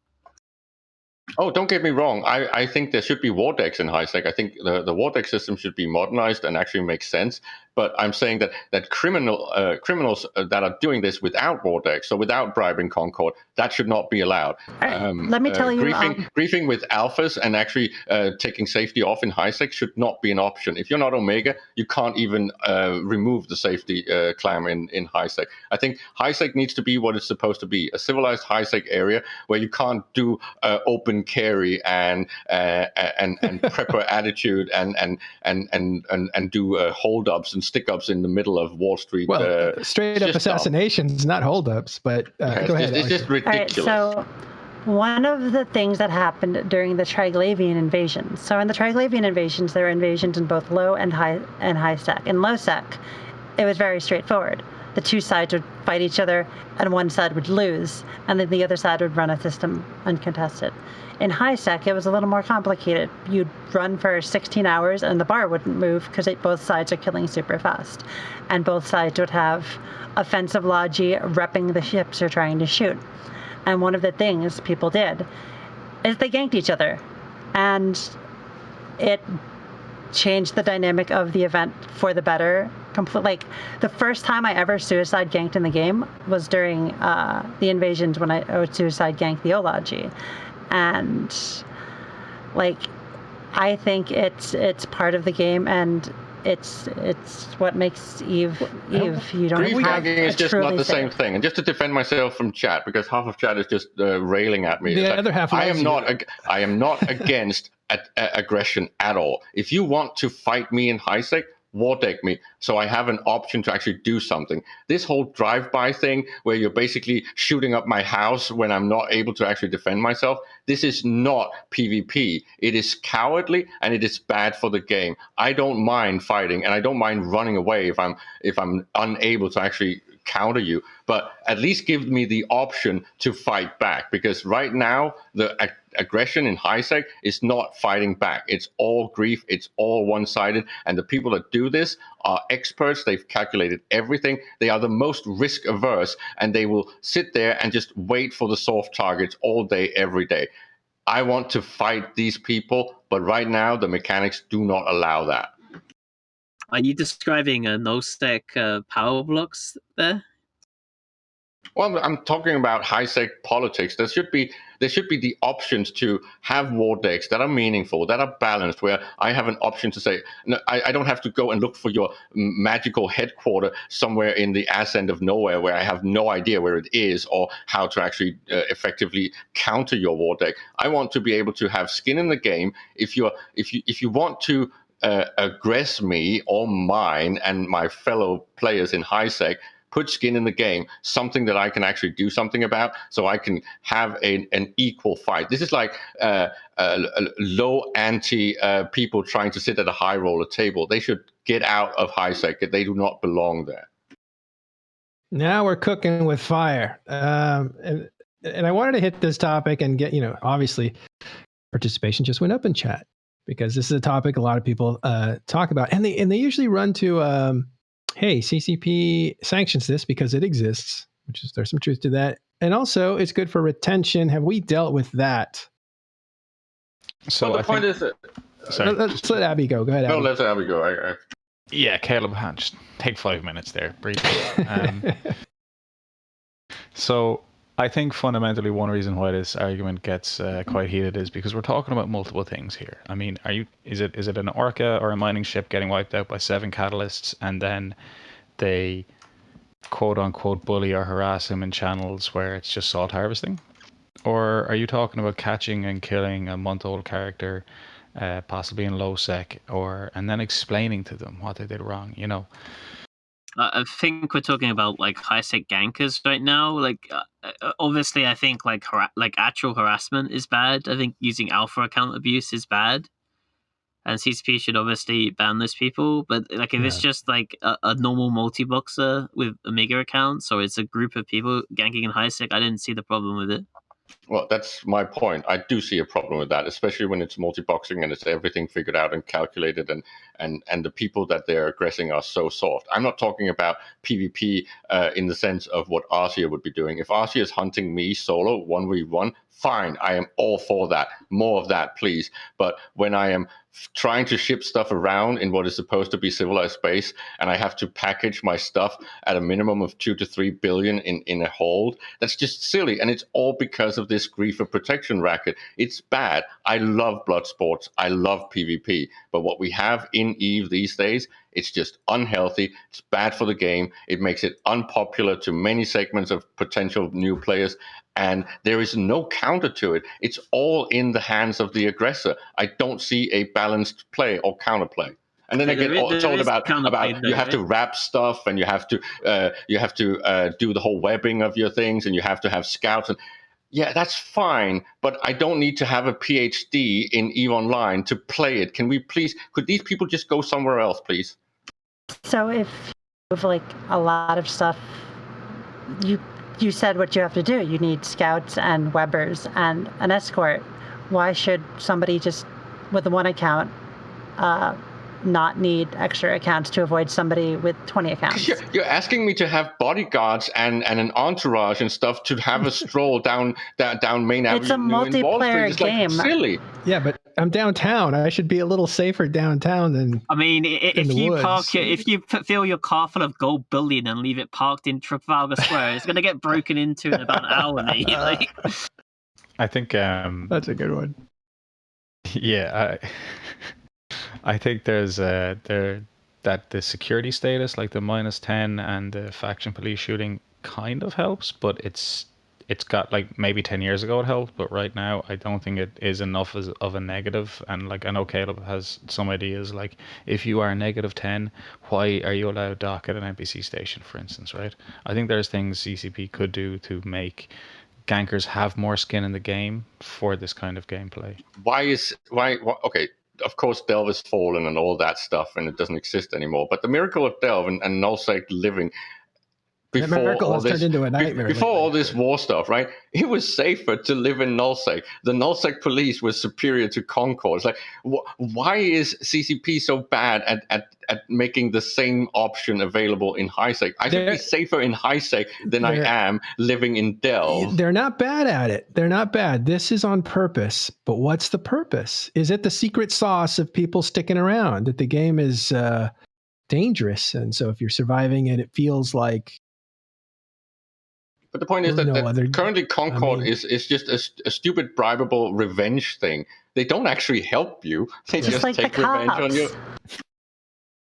Oh, don't get me wrong. I think there should be war decks in high sec. I think the war deck system should be modernized and actually make sense. But I'm saying that criminals that are doing this without war decks, so without bribing Concord, that should not be allowed. Let me tell you, griefing with alphas and actually taking safety off in high sec should not be an option. If you're not Omega, you can't even remove the safety clam in high sec. I think high sec needs to be what it's supposed to be: a civilized high sec area where you can't do open carry and prepper attitude and do hold-ups and stick-ups in the middle of Wall Street. Well, straight-up assassinations, not hold-ups, but go ahead. It's just ridiculous. All right, so one of the things that happened during the Triglavian invasions. So in the Triglavian invasions, there were invasions in both low and high sec. In low sec, it was very straightforward. The two sides would fight each other, and one side would lose, and then the other side would run a system uncontested. In high sec, it was a little more complicated. You'd run for 16 hours, and the bar wouldn't move because both sides are killing super fast. And both sides would have offensive logi repping the ships you're trying to shoot. And one of the things people did is they ganked each other. And it changed the dynamic of the event for the better. Like, the first time I ever suicide ganked in the game was during the invasions when I would suicide gank the Ology. And, like, I think it's part of the game, and it's what makes Eve. You don't grief have ganking is just not the same thing. And just to defend myself from chat, because half of chat is just railing at me. The other half. I am not against aggression at all. If you want to fight me in high sec, war deck me, so I have an option to actually do something. This whole drive-by thing where you're basically shooting up my house when I'm not able to actually defend myself, this is not PvP. It is cowardly and it is bad for the game. I don't mind fighting, and I don't mind running away if I'm unable to actually counter you, but at least give me the option to fight back, because right now the aggression in high sec is not fighting back. It's all grief, it's all one-sided, and the people that do this are experts. They've calculated everything. They are the most risk averse, and they will sit there and just wait for the soft targets all day, every day. I want to fight these people, But right now, the mechanics do not allow that. Are you describing no-sec power blocks there? Well, I'm talking about high-sec politics. There should be the options to have war decks that are meaningful, that are balanced, where I have an option to say, no, I don't have to go and look for your magical headquarter somewhere in the ass end of nowhere where I have no idea where it is or how to actually effectively counter your war deck. I want to be able to have skin in the game. If you want to aggress me or mine and my fellow players in high-sec, put skin in the game, something that I can actually do something about, so I can have an equal fight. This is like low ante people trying to sit at a high roller table. They should get out of high-sec. They do not belong there. Now we're cooking with fire. And I wanted to hit this topic and get, obviously participation just went up in chat because this is a topic a lot of people talk about. And they usually run to, hey, CCP sanctions this because it exists, which is, there's some truth to that. And also it's good for retention. Have we dealt with that? So well, the point is that, sorry, let's let Abby go. Go ahead, Abby. No, let Abby go. Yeah, Caleb, just take 5 minutes there, briefly. So I think fundamentally one reason why this argument gets quite heated is because we're talking about multiple things here. I mean, is it an orca or a mining ship getting wiped out by 7 catalysts and then they quote unquote bully or harass him in channels where it's just salt harvesting? Or are you talking about catching and killing a month-old character, possibly in low sec, and then explaining to them what they did wrong, I think we're talking about like high-sec gankers right now. Like, obviously, I think like actual harassment is bad. I think using alpha account abuse is bad, and CCP should obviously ban those people. But like, if it's just like a normal multi-boxer with Omega accounts, or it's a group of people ganking in high-sec, I didn't see the problem with it. Well, that's my point. I do see a problem with that, especially when it's multi-boxing and it's everything figured out and calculated, and the people that they're aggressing are so soft. I'm not talking about PvP in the sense of what Arsia would be doing. If Arsia is hunting me solo 1v1, fine. I am all for that. More of that, please. But when I am trying to ship stuff around in what is supposed to be civilized space, and I have to package my stuff at a minimum of 2 to 3 billion in a hold, that's just silly. And it's all because of this griefer protection racket. It's bad. I love blood sports. I love PvP. But what we have in EVE these days, it's just unhealthy. It's bad for the game. It makes it unpopular to many segments of potential new players. And there is no counter to it. It's all in the hands of the aggressor. I don't see a balanced play or counterplay. And then I get told about you have to wrap stuff, and you have to do the whole webbing of your things, and you have to have scouts. And yeah, that's fine, but I don't need to have a PhD in EVE Online to play it. Could these people just go somewhere else, please? So if you have like a lot of stuff, you said what you have to do. You need scouts and webbers and an escort. Why should somebody just with the one account not need extra accounts to avoid somebody with 20 accounts? You're asking me to have bodyguards and an entourage and stuff to have a stroll down Main Avenue. It's a multiplayer game. Like, silly. Yeah, but I'm downtown. I should be a little safer downtown than. I mean, if you fill your car full of gold bullion and leave it parked in Trafalgar Square, it's going to get broken into in about an hour, mate. Like, I think that's a good one. Yeah, I think there's that the security status, like the -10 and the faction police shooting, kind of helps, but it's got like maybe 10 years ago it helped, but right now I don't think it is enough of a negative. And like I know Caleb has some ideas, like if you are -10, why are you allowed dock at an NPC station, for instance, right? I think there's things CCP could do to make gankers have more skin in the game for this kind of gameplay. Okay, of course Delve is fallen and all that stuff, and it doesn't exist anymore, but the miracle of Delve and nullsec living, before miracle all has this, turned into a nightmare before lately. all this war stuff, right? It was safer to live in nullsec. The nullsec police was superior to Concord. It's like, why is CCP so bad at making the same option available in highsec? I should be safer in highsec than I am living in Delve. They're not bad at it. They're not bad. This is on purpose. But what's the purpose? Is it the secret sauce of people sticking around? That the game is dangerous, and so if you're surviving it, it feels like. But the point is that currently Concord is just a stupid bribable revenge thing. They don't actually help you. They just like take the revenge on you.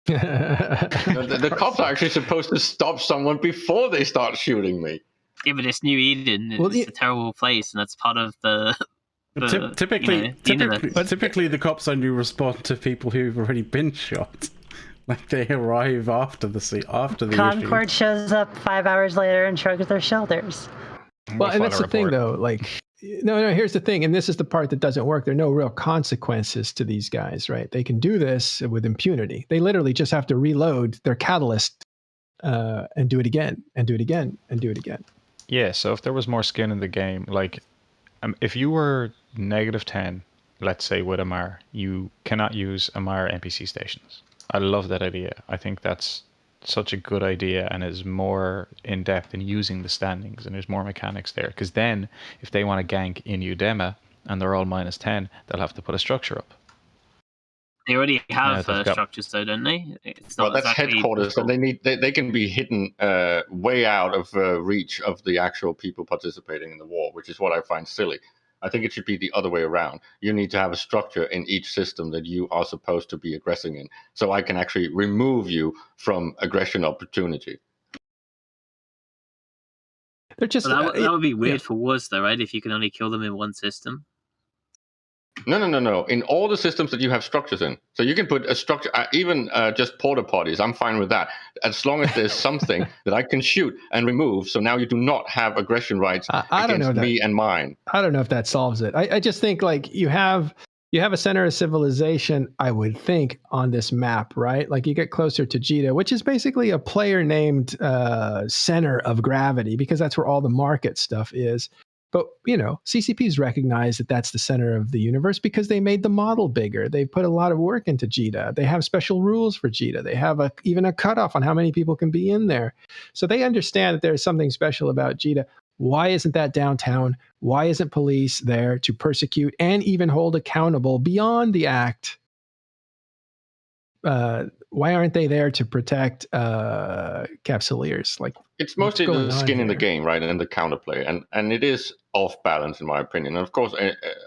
cops. The cops are actually supposed to stop someone before they start shooting me. Yeah, but it's New Eden. It's a terrible place, and that's part of the typically, the cops only respond to people who've already been shot. Like they arrive after the Concord shows up 5 hours later and shrugs their shoulders. Well, and that's the thing, though. Like, no. Here's the thing, and this is the part that doesn't work. There are no real consequences to these guys, right? They can do this with impunity. They literally just have to reload their catalyst and do it again, and do it again, and do it again. Yeah. So if there was more skin in the game, like if you were -10, let's say with Amarr, you cannot use Amarr NPC stations. I love that idea. I think that's such a good idea and is more in depth in using the standings, and there's more mechanics there. Because then, if they want to gank in Udema and they're all -10, they'll have to put a structure up. They already have structures, though, don't they? That's headquarters, and they can be hidden way out of reach of the actual people participating in the war, which is what I find silly. I think it should be the other way around. You need to have a structure in each system that you are supposed to be aggressing in, so I can actually remove you from aggression opportunity. They're just that would be weird for wars, though, right? If you can only kill them in one system. No. In all the systems that you have structures in. So you can put a structure, even just porta potties, I'm fine with that. As long as there's something that I can shoot and remove, so now you do not have aggression rights against me and mine. I don't know if that solves it. I just think like you have a center of civilization, I would think, on this map, right? Like you get closer to Jita, which is basically a player named center of gravity, because that's where all the market stuff is. But, CCPs recognize that that's the center of the universe because they made the model bigger. They put a lot of work into Jita. They have special rules for Jita. They have even a cutoff on how many people can be in there. So they understand that there's something special about Jita. Why isn't that downtown? Why isn't police there to persecute and even hold accountable beyond the act? Why aren't they there to protect capsuleers? Like, it's mostly the skin in the game, right, and the counterplay, and it is off balance in my opinion. And of course,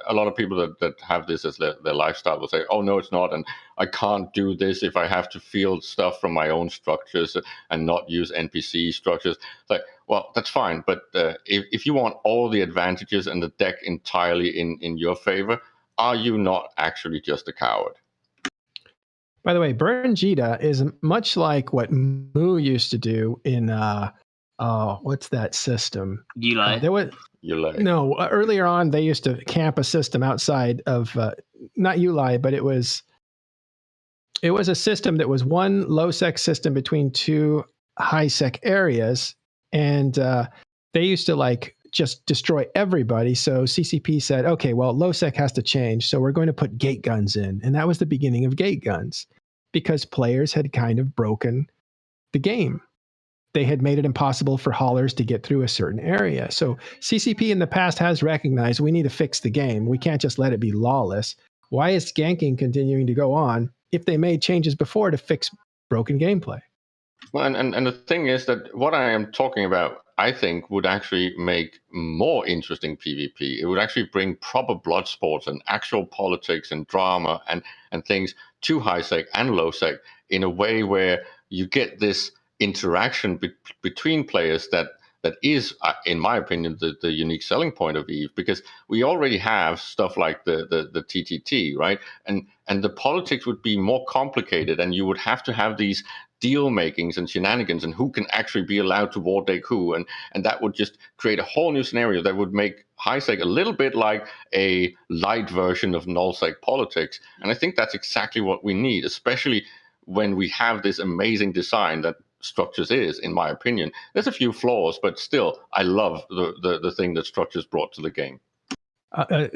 a lot of people that have this as their lifestyle will say, "Oh no, it's not," and I can't do this if I have to field stuff from my own structures and not use NPC structures. It's like, well, that's fine, but if you want all the advantages and the deck entirely in your favor, are you not actually just a coward? By the way, Burn Jita is much like what Moo used to do in what's that system? Yulai. No, earlier on they used to camp a system outside of not Yulai, but it was a system that was one low sec system between two high sec areas, and they used to just destroy everybody. So CCP said, okay, well, low sec has to change, so we're going to put gate guns in, and that was the beginning of gate guns, because players had kind of broken the game. They had made it impossible for haulers to get through a certain area. So CCP in the past has recognized we need to fix the game. We can't just let it be lawless. Why is ganking continuing to go on if they made changes before to fix broken gameplay? Well, and the thing is that what I am talking about, I think, would actually make more interesting PvP. It would actually bring proper blood sports and actual politics and drama and things to high sec and low sec in a way where you get this interaction between players that is, in my opinion, the unique selling point of EVE, because we already have stuff like the TTT, right? And the politics would be more complicated, and you would have to have these deal makings and shenanigans and who can actually be allowed to war deck who, and that would just create a whole new scenario that would make high sec a little bit like a light version of null sec politics. And I think that's exactly what we need, especially when we have this amazing design that Structures is, in my opinion. There's a few flaws, but still, I love the thing that Structures brought to the game.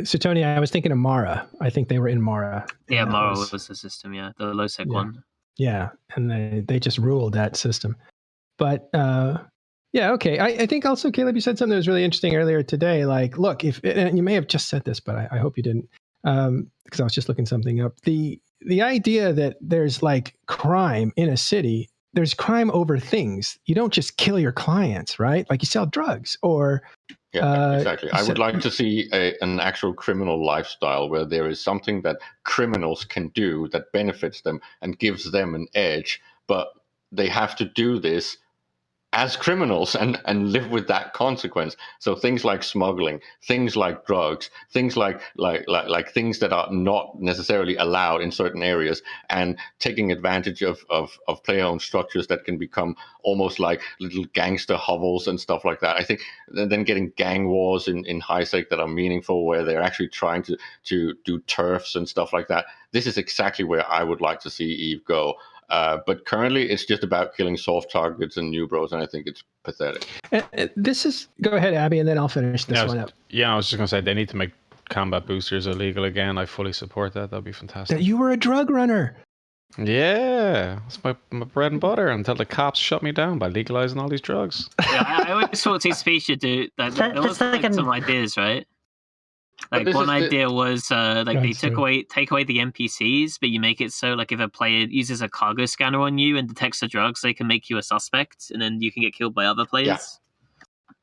So Tony, I was thinking of Mara. I think they were in Mara. Yeah, Mara was the system. Yeah, the low sec one. Yeah, and they just ruled that system. But yeah, okay. I think also, Caleb, you said something that was really interesting earlier today. Like, look, and you may have just said this, but I hope you didn't, because I was just looking something up. The idea that there's like crime in a city, there's crime over things. You don't just kill your clients, right? Like you sell drugs or. Yeah, exactly. I would like to see an actual criminal lifestyle where there is something that criminals can do that benefits them and gives them an edge, but they have to do this as criminals and live with that consequence. So things like smuggling, things like drugs, things like things that are not necessarily allowed in certain areas, and taking advantage of player-owned structures that can become almost like little gangster hovels and stuff like that. I think then getting gang wars in high sec that are meaningful, where they're actually trying to do turfs and stuff like that. This is exactly where I would like to see EVE go. But currently, it's just about killing soft targets and new bros, and I think it's pathetic. This is... Go ahead, Abby, and then I'll finish this one up. Yeah, I was just going to say, they need to make combat boosters illegal again. I fully support that. That'd be fantastic. You were a drug runner. Yeah, that's my bread and butter until the cops shut me down by legalizing all these drugs. Yeah, I always thought TCP should do that. There was some ideas, right? Like one idea was they take away the NPCs, but you make it so like if a player uses a cargo scanner on you and detects the drugs, they can make you a suspect, and then you can get killed by other players. Yeah.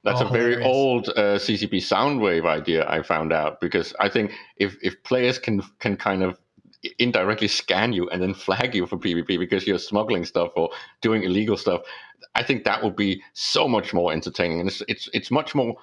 That's a very old CCP Soundwave idea, I found out, because I think if players can kind of indirectly scan you and then flag you for PvP because you're smuggling stuff or doing illegal stuff, I think that would be so much more entertaining, and it's much more.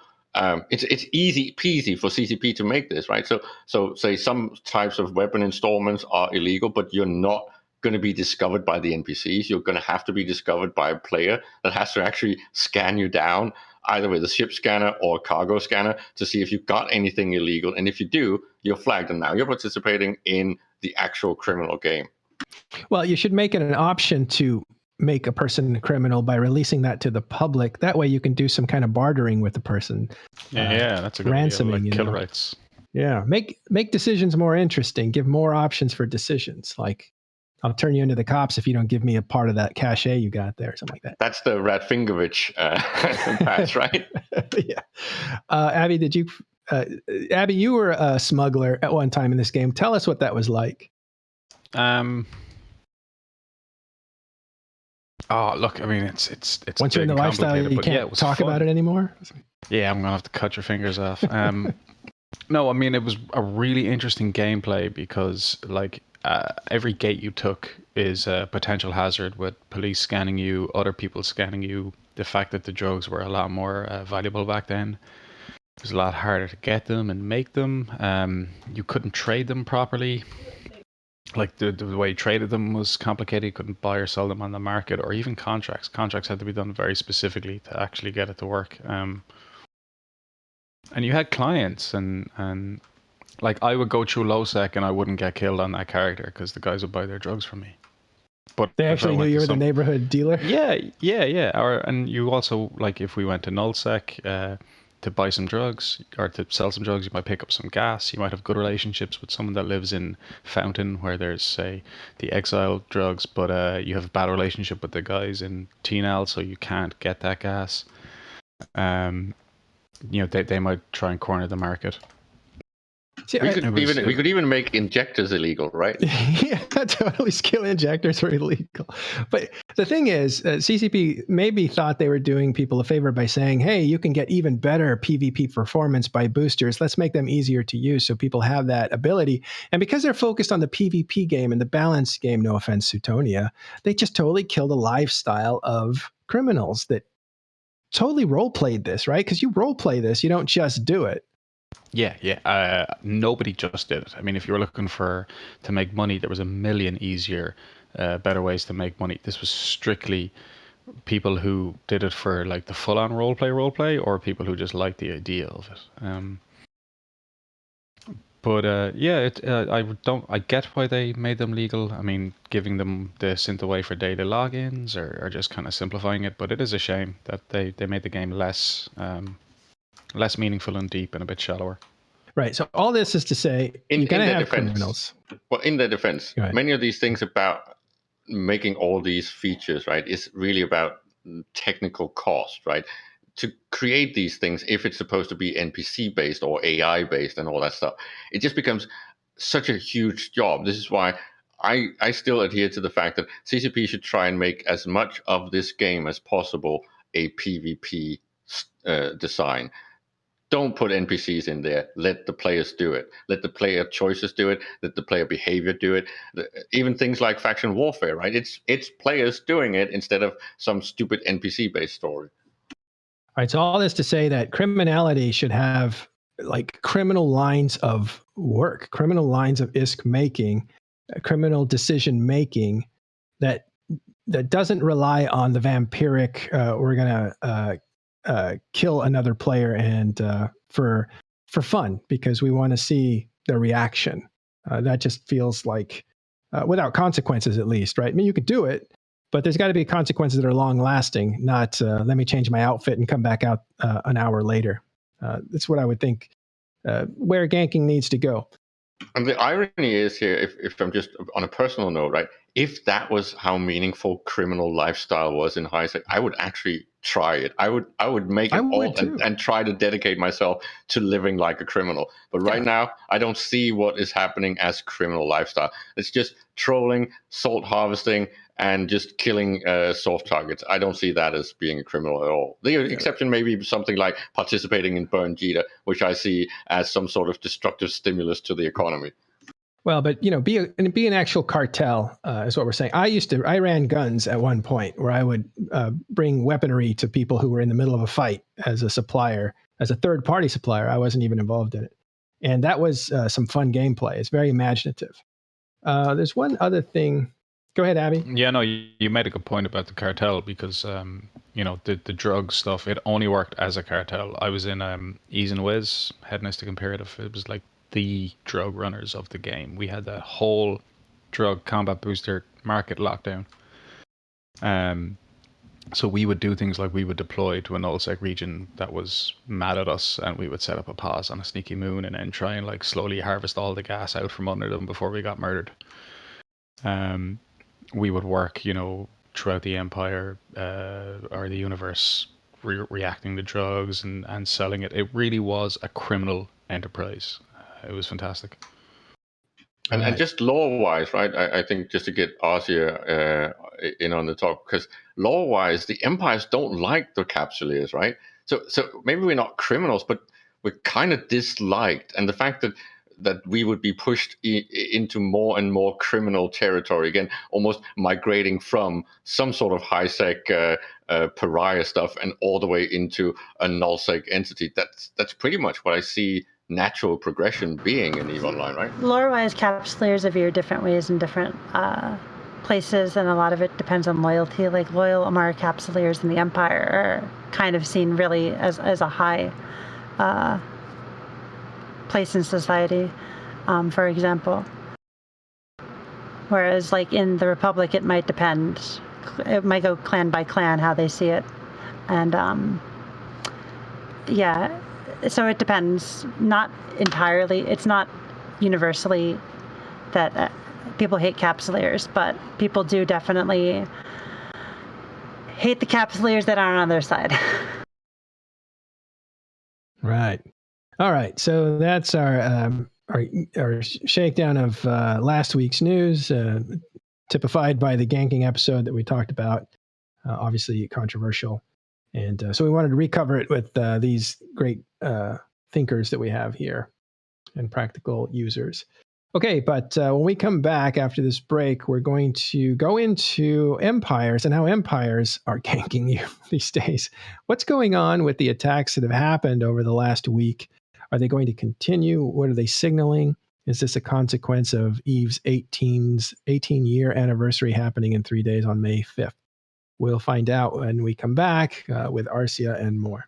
It's easy peasy for CCP to make this, right? So say some types of weapon installments are illegal, but you're not going to be discovered by the NPCs. You're going to have to be discovered by a player that has to actually scan you down, either with a ship scanner or a cargo scanner, to see if you've got anything illegal. And if you do, you're flagged, and now you're participating in the actual criminal game. Well, you should make it an option to make a person a criminal by releasing that to the public. That way you can do some kind of bartering with the person. Yeah, that's a good ransoming, idea. Like kill rights. Yeah, make decisions more interesting. Give more options for decisions. Like, I'll turn you into the cops if you don't give me a part of that cache you got there, or something like that. That's the Radfingovich patch, right? Yeah. Abby, Abby, you were a smuggler at one time in this game. Tell us what that was like. Oh, look, I mean, it's once you're in the lifestyle, you can't talk about it anymore. Yeah, I'm gonna have to cut your fingers off. No, I mean, it was a really interesting gameplay because, like, every gate you took is a potential hazard with police scanning you, other people scanning you. The fact that the drugs were a lot more valuable back then. It was a lot harder to get them and make them. You couldn't trade them properly. Like the way you traded them was complicated. You couldn't buy or sell them on the market, or even contracts. Contracts had to be done very specifically to actually get it to work. And you had clients, and like I would go through low sec and I wouldn't get killed on that character because the guys would buy their drugs from me. But they actually knew you were the neighborhood dealer. Yeah. And you also, like, if we went to null sec to buy some drugs or to sell some drugs, you might pick up some gas. You might have good relationships with someone that lives in Fountain, where there's, say, the exile drugs, but you have a bad relationship with the guys in TownHall, so you can't get that gas. They might try and corner the market. See, we could even make injectors illegal, right? Yeah, totally. Skill injectors were illegal. But the thing is, CCP maybe thought they were doing people a favor by saying, hey, you can get even better PvP performance by boosters. Let's make them easier to use so people have that ability. And because they're focused on the PvP game and the balance game, no offense, Sutonia, they just totally killed a lifestyle of criminals that totally role-played this, right? Because you role-play this, you don't just do it. Yeah. Nobody just did it. I mean, if you were looking to make money, there was a million easier, better ways to make money. This was strictly people who did it for like the full-on roleplay, or people who just liked the idea of it. But I get why they made them legal. I mean, giving them the synth away for daily logins or just kind of simplifying it. But it is a shame that they made the game less meaningful and deep and a bit shallower. Right. So all this is to say, you're going to have criminals. Well, in their defense, many of these things about making all these features, right, is really about technical cost, right? To create these things, if it's supposed to be NPC based or AI based and all that stuff, it just becomes such a huge job. This is why I still adhere to the fact that CCP should try and make as much of this game as possible a PvP design. Don't put NPCs in there. Let the players do it. Let the player choices do it. Let the player behavior do it. Even things like faction warfare, right? It's players doing it instead of some stupid NPC-based story. All right, so all this to say that criminality should have like criminal lines of work, criminal lines of ISK making, criminal decision making that doesn't rely on the vampiric, we're going to kill another player and for fun because we want to see the reaction. That just feels like without consequences, at least, right? I mean, you could do it, but there's got to be consequences that are long lasting, not let me change my outfit and come back out an hour later. That's what I would think where ganking needs to go. And the irony is here, if I'm just on a personal note, right? If that was how meaningful criminal lifestyle was in Highsec, I would actually try it. I would make it all and try to dedicate myself to living like a criminal. But right now, I don't see what is happening as criminal lifestyle. It's just trolling, salt harvesting, and just killing soft targets. I don't see that as being a criminal at all. The exception may be something like participating in Burn Jita, which I see as some sort of destructive stimulus to the economy. Well, but be an actual cartel is what we're saying. I ran guns at one point where I would bring weaponry to people who were in the middle of a fight as a supplier, as a third party supplier. I wasn't even involved in it, and that was some fun gameplay. It's very imaginative. There's one other thing. Go ahead, Abby. Yeah, no, you made a good point about the cartel because the drug stuff. It only worked as a cartel. I was in Ease and Wiz, hedonistic imperative. It was like the drug runners of the game. We had the whole drug combat booster market lockdown. So we would do things like we would deploy to a nullsec region that was mad at us, and we would set up a pause on a sneaky moon and then try and like slowly harvest all the gas out from under them before we got murdered. We would work, throughout the empire or the universe, reacting to drugs and selling it. It really was a criminal enterprise. It was fantastic. And just lore-wise, right? I think just to get Arsia in on the talk, because lore-wise, the empires don't like the capsuleers, right? So maybe we're not criminals, but we're kind of disliked. And the fact that we would be pushed into more and more criminal territory, again, almost migrating from some sort of high-sec pariah stuff and all the way into a null-sec entity. That's pretty much what I see natural progression being in EVE Online, right? Lore-wise, capsuleers appear different ways in different places, and a lot of it depends on loyalty. Like loyal Amarr capsuleers in the Empire are kind of seen really as a high place in society, for example. Whereas like in the Republic, it might depend. It might go clan by clan how they see it. And so it depends. Not entirely. It's not universally that people hate capsuleers, but people do definitely hate the capsuleers that aren't on their side. Right. All right. So that's our shakedown of last week's news, typified by the ganking episode that we talked about. Obviously controversial. And so we wanted to recover it with these great thinkers that we have here and practical users. Okay, but when we come back after this break, we're going to go into empires and how empires are ganking you these days. What's going on with the attacks that have happened over the last week? Are they going to continue? What are they signaling? Is this a consequence of EVE's 18-year anniversary happening in 3 days on May 5th? We'll find out when we come back with Arsia and more.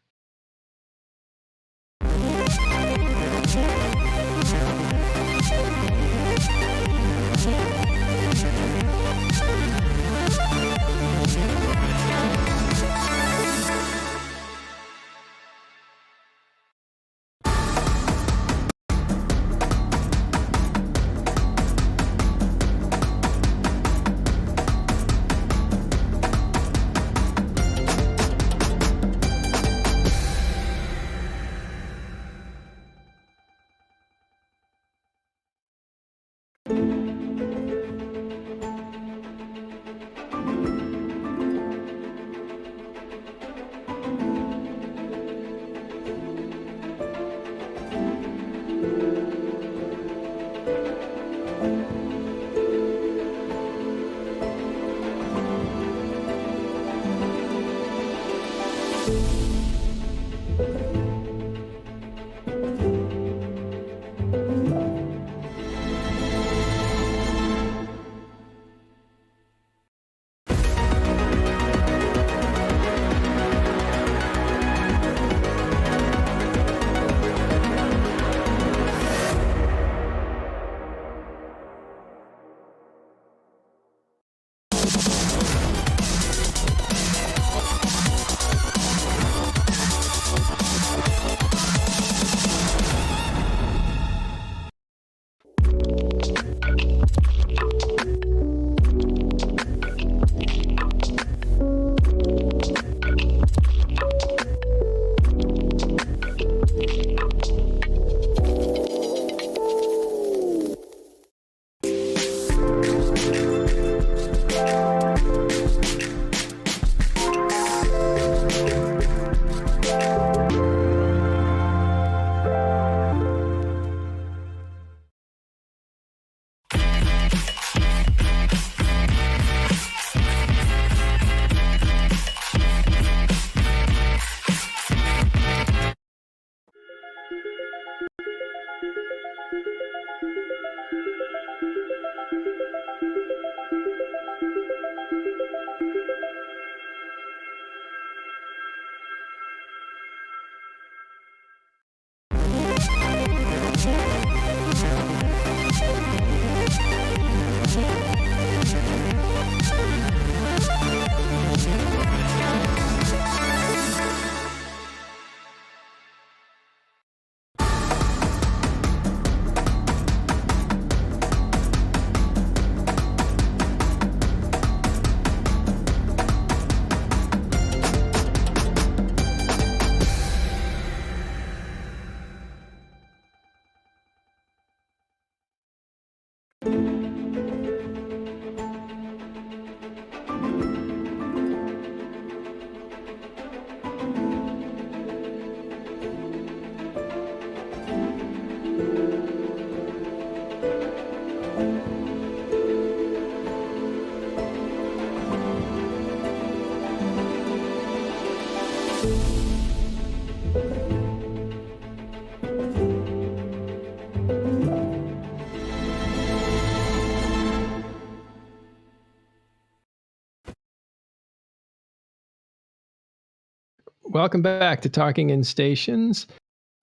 Welcome back to Talking in Stations.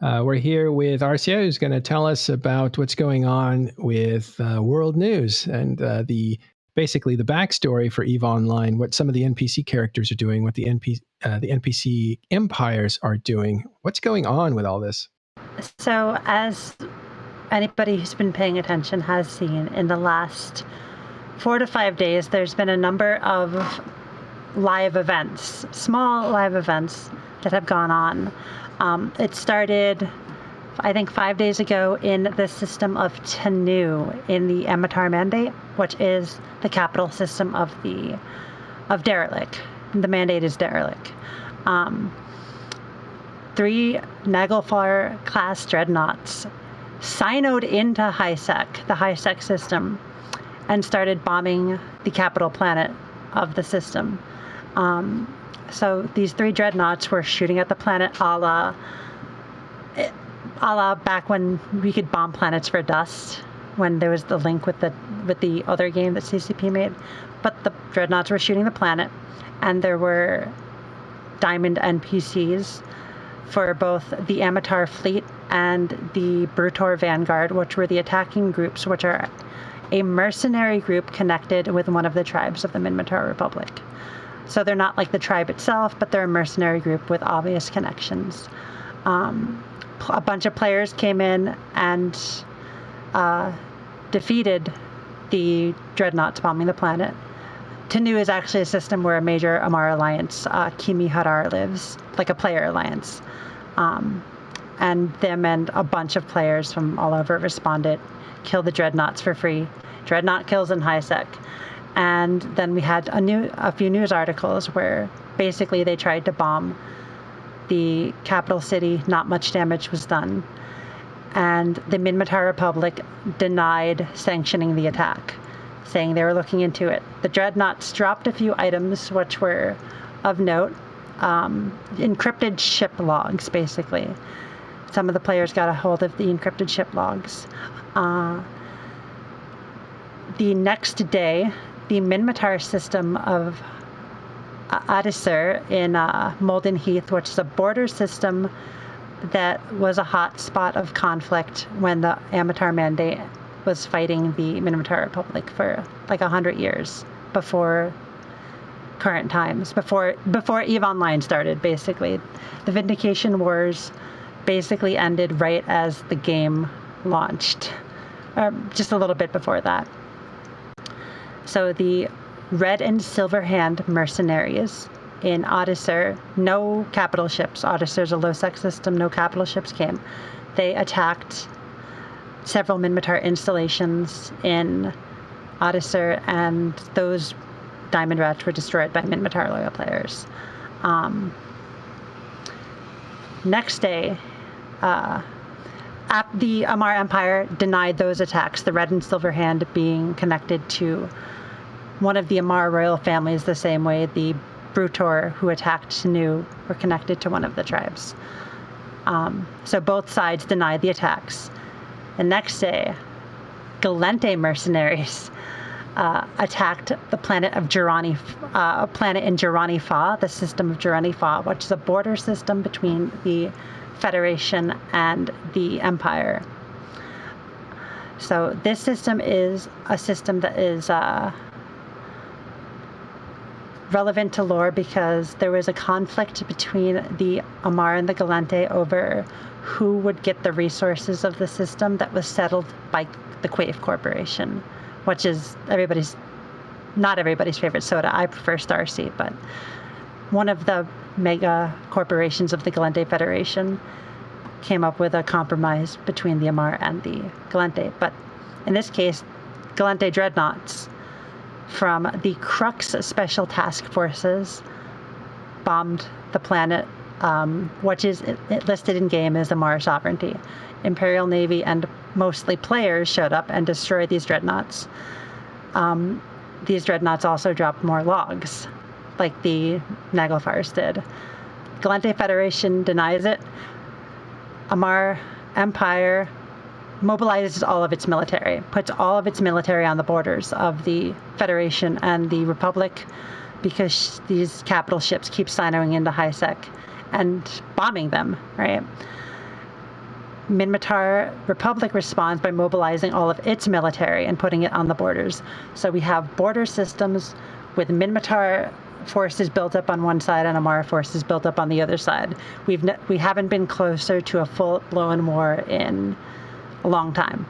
We're here with Arsia, who's going to tell us about what's going on with world news and basically the backstory for EVE Online, what some of the NPC characters are doing, what the NPC Empires are doing. What's going on with all this? So, as anybody who's been paying attention has seen, in the last 4 to 5 days, there's been a number of live events, small live events that have gone on. It started, I think, 5 days ago in the system of Tanu in the Minmatar Mandate, which is the capital system of Derelic. The mandate is Derelic. 3 Naglfar class dreadnoughts sinoed into HiSec, the HiSec system, and started bombing the capital planet of the system. So these 3 dreadnoughts were shooting at the planet a la back when we could bomb planets for dust, when there was the link with the other game that CCP made. But the dreadnoughts were shooting the planet, and there were diamond NPCs for both the Minmatar fleet and the Brutor Vanguard, which were the attacking groups, which are a mercenary group connected with one of the tribes of the Minmatar Republic. So they're not like the tribe itself, but they're a mercenary group with obvious connections. A bunch of players came in and defeated the dreadnoughts bombing the planet. Tanu is actually a system where a major Amarr alliance, Kimi Harar, lives, like a player alliance. And them and a bunch of players from all over responded, killed the dreadnoughts for free. Dreadnought kills in HiSec. And then we had a few news articles where basically they tried to bomb the capital city. Not much damage was done. And the Minmatar Republic denied sanctioning the attack, saying they were looking into it. The dreadnoughts dropped a few items which were of note. Encrypted ship logs, basically. Some of the players got a hold of the encrypted ship logs. The next day, the Minmatar system of Adisur in Molden Heath, which is a border system that was a hot spot of conflict when the Minmatar Mandate was fighting the Minmatar Republic for like 100 years before current times, before EVE Online started, basically. The Vindication Wars basically ended right as the game launched, just a little bit before that. So the Red and Silver Hand mercenaries in Adisur, no capital ships. Adisur's a low-sec system, no capital ships came. They attacked several Minmatar installations in Adisur, and those Diamond Rats were destroyed by Minmatar loyal players. Next day, the Amarr Empire denied those attacks, the Red and Silver Hand being connected to one of the Amarr royal families the same way the Brutor who attacked Tanu were connected to one of the tribes. So both sides denied the attacks. The next day, Gallente mercenaries attacked the planet of a planet in Jirani-Fa, the system of Jirani-Fa, which is a border system between the Federation and the Empire. So this system is a system that is relevant to lore because there was a conflict between the Amarr and the Gallente over who would get the resources of the system that was settled by the Quaife Corporation, which is not everybody's favorite soda. I prefer Starseed, but one of the mega corporations of the Gallente Federation came up with a compromise between the Amarr and the Gallente. But in this case, Gallente dreadnoughts from the Crux Special Task Forces bombed the planet, which is listed in game as Amarr sovereignty. Imperial Navy and mostly players showed up and destroyed these dreadnoughts. These dreadnoughts also dropped more logs, like the Naglfars did. Gallente Federation denies it. Amarr Empire mobilizes all of its military, puts all of its military on the borders of the Federation and the Republic because these capital ships keep sinoing into HiSec. and bombing them, right? Minmatar Republic responds by mobilizing all of its military and putting it on the borders. So we have border systems with Minmatar forces built up on one side and Amarr forces built up on the other side. We haven't been closer to a full-blown war in a long time.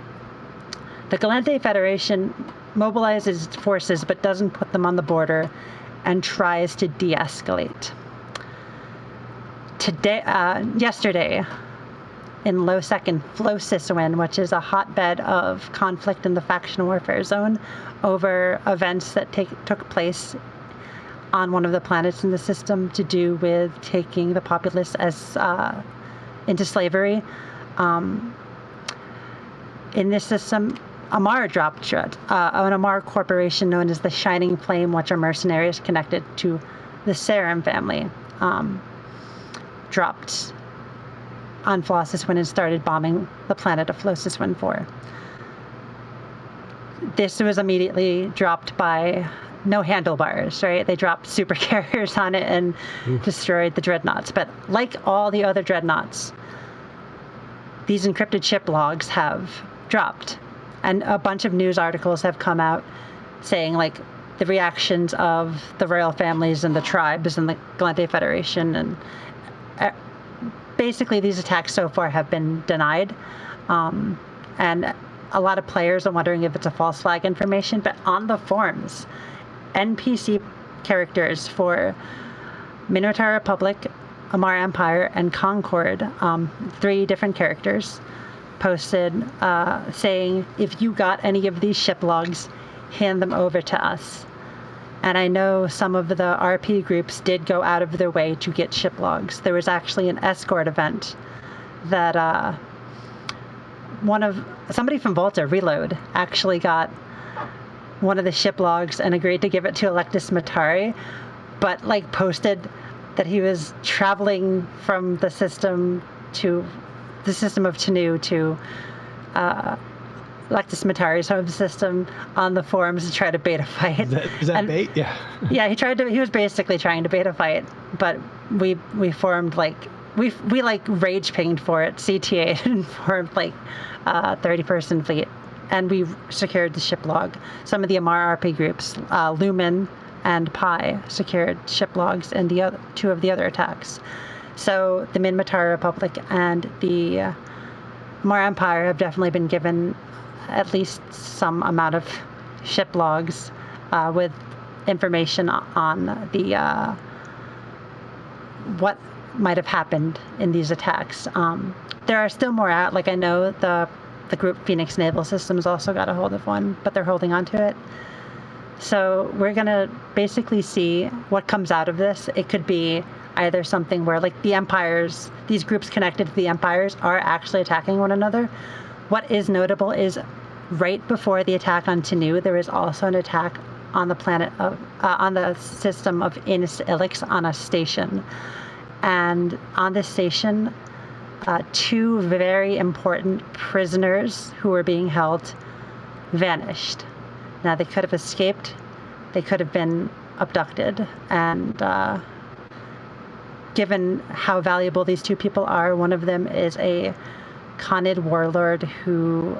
The Gallente Federation mobilizes its forces but doesn't put them on the border and tries to de-escalate. Yesterday, in low second Flociswin, which is a hotbed of conflict in the faction warfare zone over events that took place on one of the planets in the system to do with taking the populace as into slavery. In this system, Amarr dropped an Amarr corporation known as the Shining Flame, which are mercenaries connected to the Sarum family, dropped on Flociswin and started bombing the planet of Flociswin 4. This was immediately dropped by no handlebars, right? They dropped super carriers on it and destroyed the dreadnoughts. But like all the other dreadnoughts, these encrypted ship logs have dropped. And a bunch of news articles have come out saying, like, the reactions of the royal families and the tribes and the Gallente Federation, and basically these attacks so far have been denied. And a lot of players are wondering if it's a false flag information, but on the forums, NPC characters for Minmatar Republic, Amarr Empire, and Concord, 3 different characters, posted saying, if you got any of these ship logs, hand them over to us. And I know some of the RP groups did go out of their way to get ship logs. There was actually an escort event that somebody from Volta, Reload, actually got one of the ship logs and agreed to give it to Electus Matari, but like posted that he was traveling from the system of Tanu to Electus Matari's home system on the forums to try to bait a fight. Is that bait? Yeah. Yeah, he was basically trying to bait a fight, but we formed we rage pinged for it, CTA, and formed 30-person fleet, and we secured the ship log. Some of the Amarr RP groups, Lumen and Pi, secured ship logs in the 2 of the other attacks. So the Minmatar Republic and the Amarr Empire have definitely been given at least some amount of ship logs with information on the what might have happened in these attacks. There are still more out. Like, I know the group Phoenix Naval Systems also got a hold of one, but they're holding on to it. So we're going to basically see what comes out of this. It could be either something where, like, the empires, these groups connected to the empires are actually attacking one another. What is notable is right before the attack on Tanu, there was also an attack on the planet of, on the system of Innis Ilix on a station. And on this station, 2 very important prisoners who were being held vanished. Now, they could have escaped, they could have been abducted, and given how valuable these 2 people are, one of them is a Khanid warlord who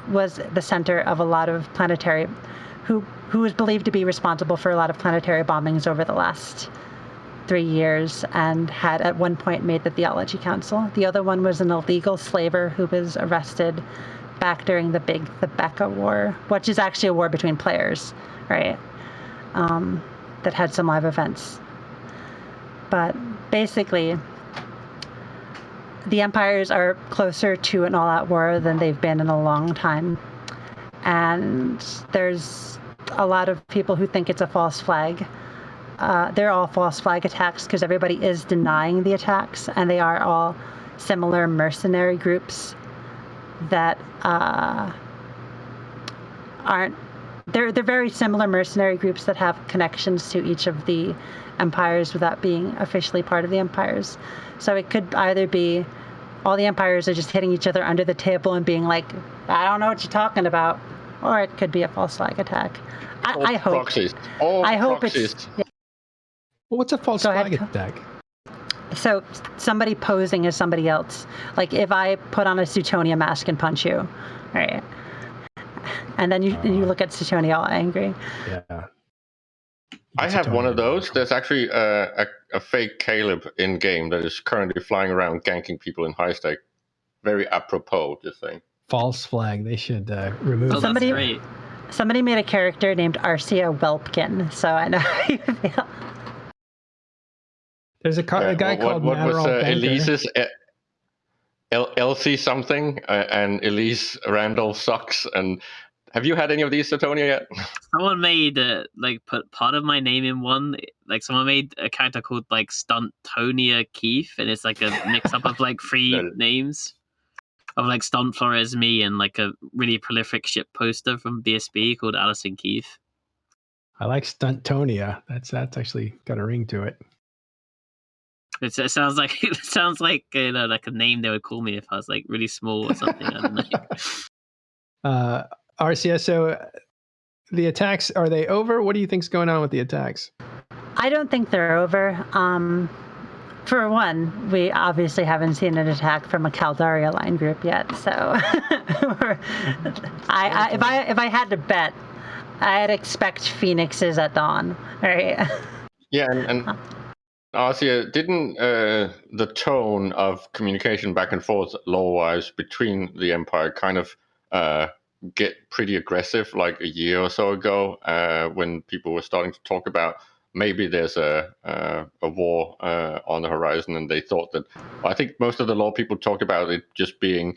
was the center of a lot of planetary, who was believed to be responsible for a lot of planetary bombings over the last 3 years and had at one point made the Theology Council. The other one was an illegal slaver who was arrested back during the Becca War, which is actually a war between players, right? That had some live events. But basically, the empires are closer to an all-out war than they've been in a long time. And there's a lot of people who think it's a false flag. They're all false flag attacks because everybody is denying the attacks, and they are all similar mercenary groups that aren't. They're very similar mercenary groups that have connections to each of the empires without being officially part of the empires. So it could either be all the empires are just hitting each other under the table and being like, I don't know what you're talking about, or it could be a false flag attack. I hope. Proxies. I hope proxies. it's. Yeah. Well, what's a false flag attack? So somebody posing as somebody else. Like if I put on a Suetonia mask and punch you, right? And then you look at Suetonia all angry. Yeah. I have one of those. There's actually a fake Caleb in game that is currently flying around ganking people in high stake. Very apropos, just saying. False flag. They should remove. Oh, that's great. Somebody made a character named Arsia Welpkin, so I know how you feel. There's a guy called what was Banker. Elise's Elsie something, and Elise Randolph sucks. And have you had any of these, Suetonia, yet? Someone made put part of my name in one. Like someone made a character called like Stuntonia Keith, and it's like a mix up of like three names of like Stunt Flores me and like a really prolific ship poster from BSB called Alison Keith. I like Stuntonia. That's actually got a ring to it. It sounds like like a name they would call me if I was like really small or something. I don't know. Arsia, so the attacks, are they over? What do you think's going on with the attacks? I don't think they're over. For one, we obviously haven't seen an attack from a Caldari line group yet. So, if I had to bet, I'd expect phoenixes at dawn. Right? Yeah, and Arsia, didn't the tone of communication back and forth lore-wise between the Empire kind of get pretty aggressive like a year or so ago when people were starting to talk about maybe there's a war on the horizon, and they thought that, well, I think most of the lore people talked about it just being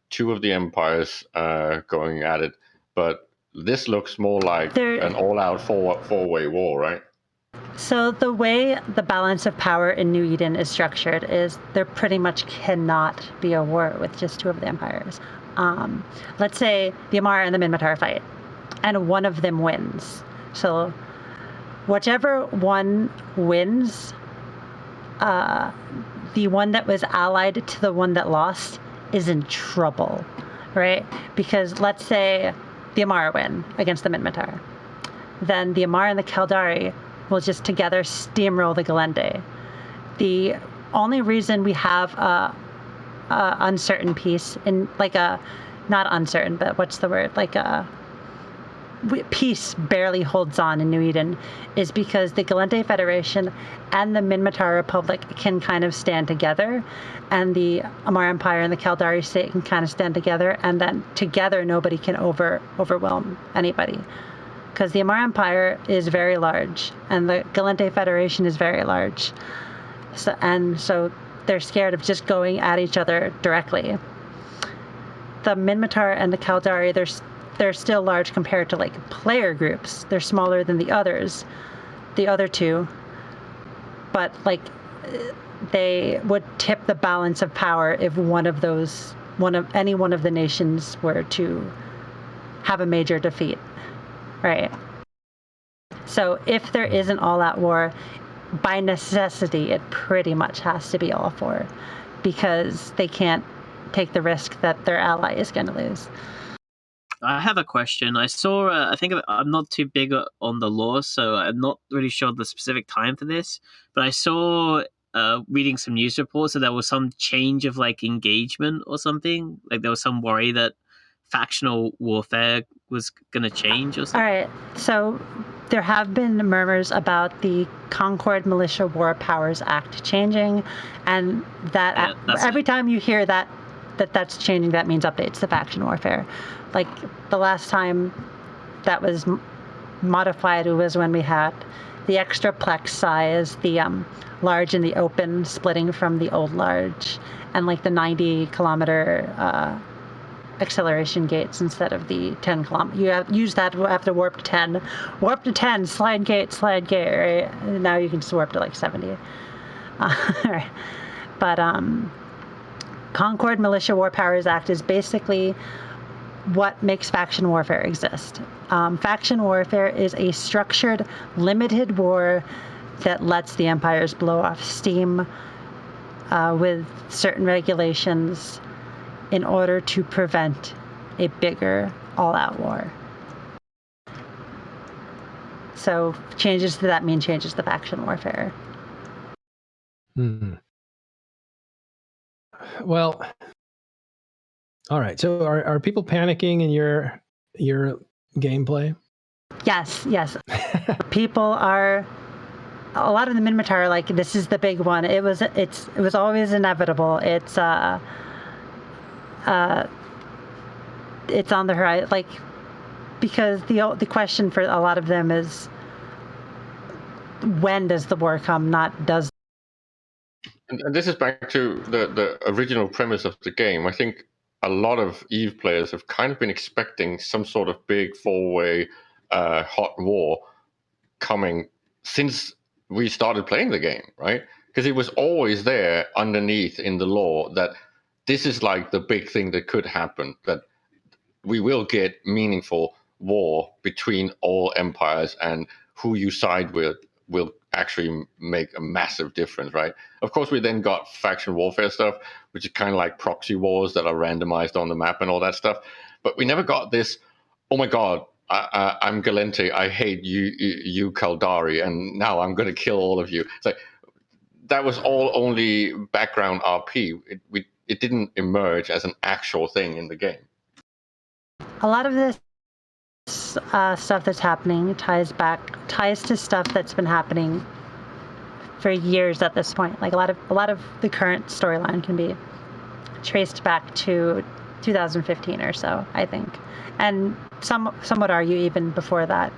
two of the empires going at it, but this looks more like an all-out four-way war, right? So the way the balance of power in New Eden is structured is there pretty much cannot be a war with just two of the empires. Let's say the Amarr and the Minmatar fight, and one of them wins. So whichever one wins, the one that was allied to the one that lost is in trouble, right? Because let's say the Amarr win against the Minmatar. Then the Amarr and the Caldari will just together steamroll the Gallente. The only reason we have a uncertain peace, in like a, not uncertain, but what's the word? Like a peace barely holds on in New Eden is because the Gallente Federation and the Minmatar Republic can kind of stand together, and the Amarr Empire and the Caldari state can kind of stand together, and then together nobody can overwhelm anybody. Because the Amarr Empire is very large, and the Gallente Federation is very large. So they're scared of just going at each other directly. The Minmatar and the Caldari, they're still large compared to like player groups. They're smaller than the others, the other two. But like they would tip the balance of power if any one of the nations were to have a major defeat. Right. So if there is an all-out war, by necessity, it pretty much has to be all four, because they can't take the risk that their ally is going to lose. I have a question. I saw, I think I'm not too big on the lore, so I'm not really sure the specific time for this, but I saw reading some news reports that there was some change of like engagement or something. Like there was some worry that factional warfare was going to change or something. All right. So there have been murmurs about the Concord Militia War Powers Act changing, and that every time you hear that's changing, that means updates to faction warfare. Like the last time that was modified was when we had the extra plex size, the large in the open splitting from the old large, and like the 90-kilometer acceleration gates instead of the 10 kilometer. You use that after warp to 10. Warp to 10, slide gate, right? And now you can just warp to like 70. Right. But Concord Militia War Powers Act is basically what makes faction warfare exist. Faction warfare is a structured, limited war that lets the empires blow off steam with certain regulations in order to prevent a bigger all-out war. So changes to that mean changes to faction warfare. Well, all right. So are people panicking in your gameplay? Yes. People are. A lot of the Minmatar are like, this is the big one. It was always inevitable. It's on the horizon. Like, because the question for a lot of them is, when does the war come? Not does. And this is back to the original premise of the game. I think a lot of EVE players have kind of been expecting some sort of big four-way hot war coming since we started playing the game, right? Because it was always there underneath in the lore that this is like the big thing that could happen, that we will get meaningful war between all empires, and who you side with will actually make a massive difference, right? Of course, we then got faction warfare stuff, which is kind of like proxy wars that are randomized on the map and all that stuff. But we never got this, oh my god, I'm Gallente, I hate you Caldari, and now I'm going to kill all of you. It's like, that was all only background RP. It didn't emerge as an actual thing in the game. A lot of this stuff that's happening ties to stuff that's been happening for years at this point. Like a lot of the current storyline can be traced back to 2015 or so, I think, and some would argue even before that.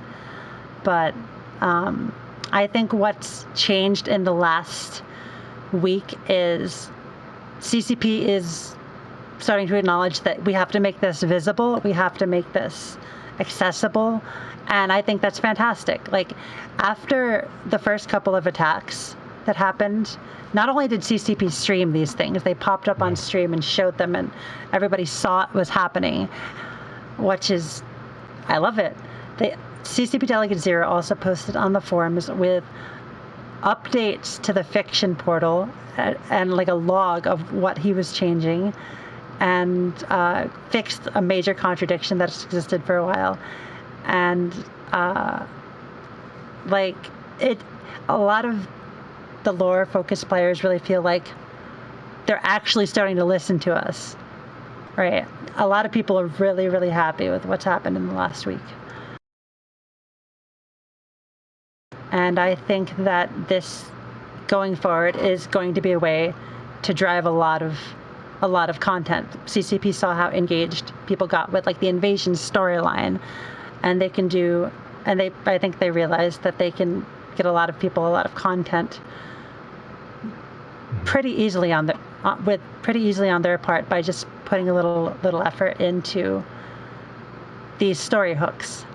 But I think what's changed in the last week is CCP is starting to acknowledge that we have to make this visible, we have to make this accessible, and I think that's fantastic. Like, after the first couple of attacks that happened, not only did CCP stream these things, they popped up on stream and showed them, and everybody saw it was happening, which is, I love it. CCP Delegate Zero also posted on the forums with updates to the fiction portal and like a log of what he was changing, and fixed a major contradiction that's existed for a while. And a lot of the lore-focused players really feel like they're actually starting to listen to us, right? A lot of people are really, really happy with what's happened in the last week. And I think that this, going forward, is going to be a way to drive a lot of content. CCP saw how engaged people got with like the invasion storyline, and I think they realized that they can get a lot of people a lot of content pretty easily on their part by just putting a little effort into these story hooks.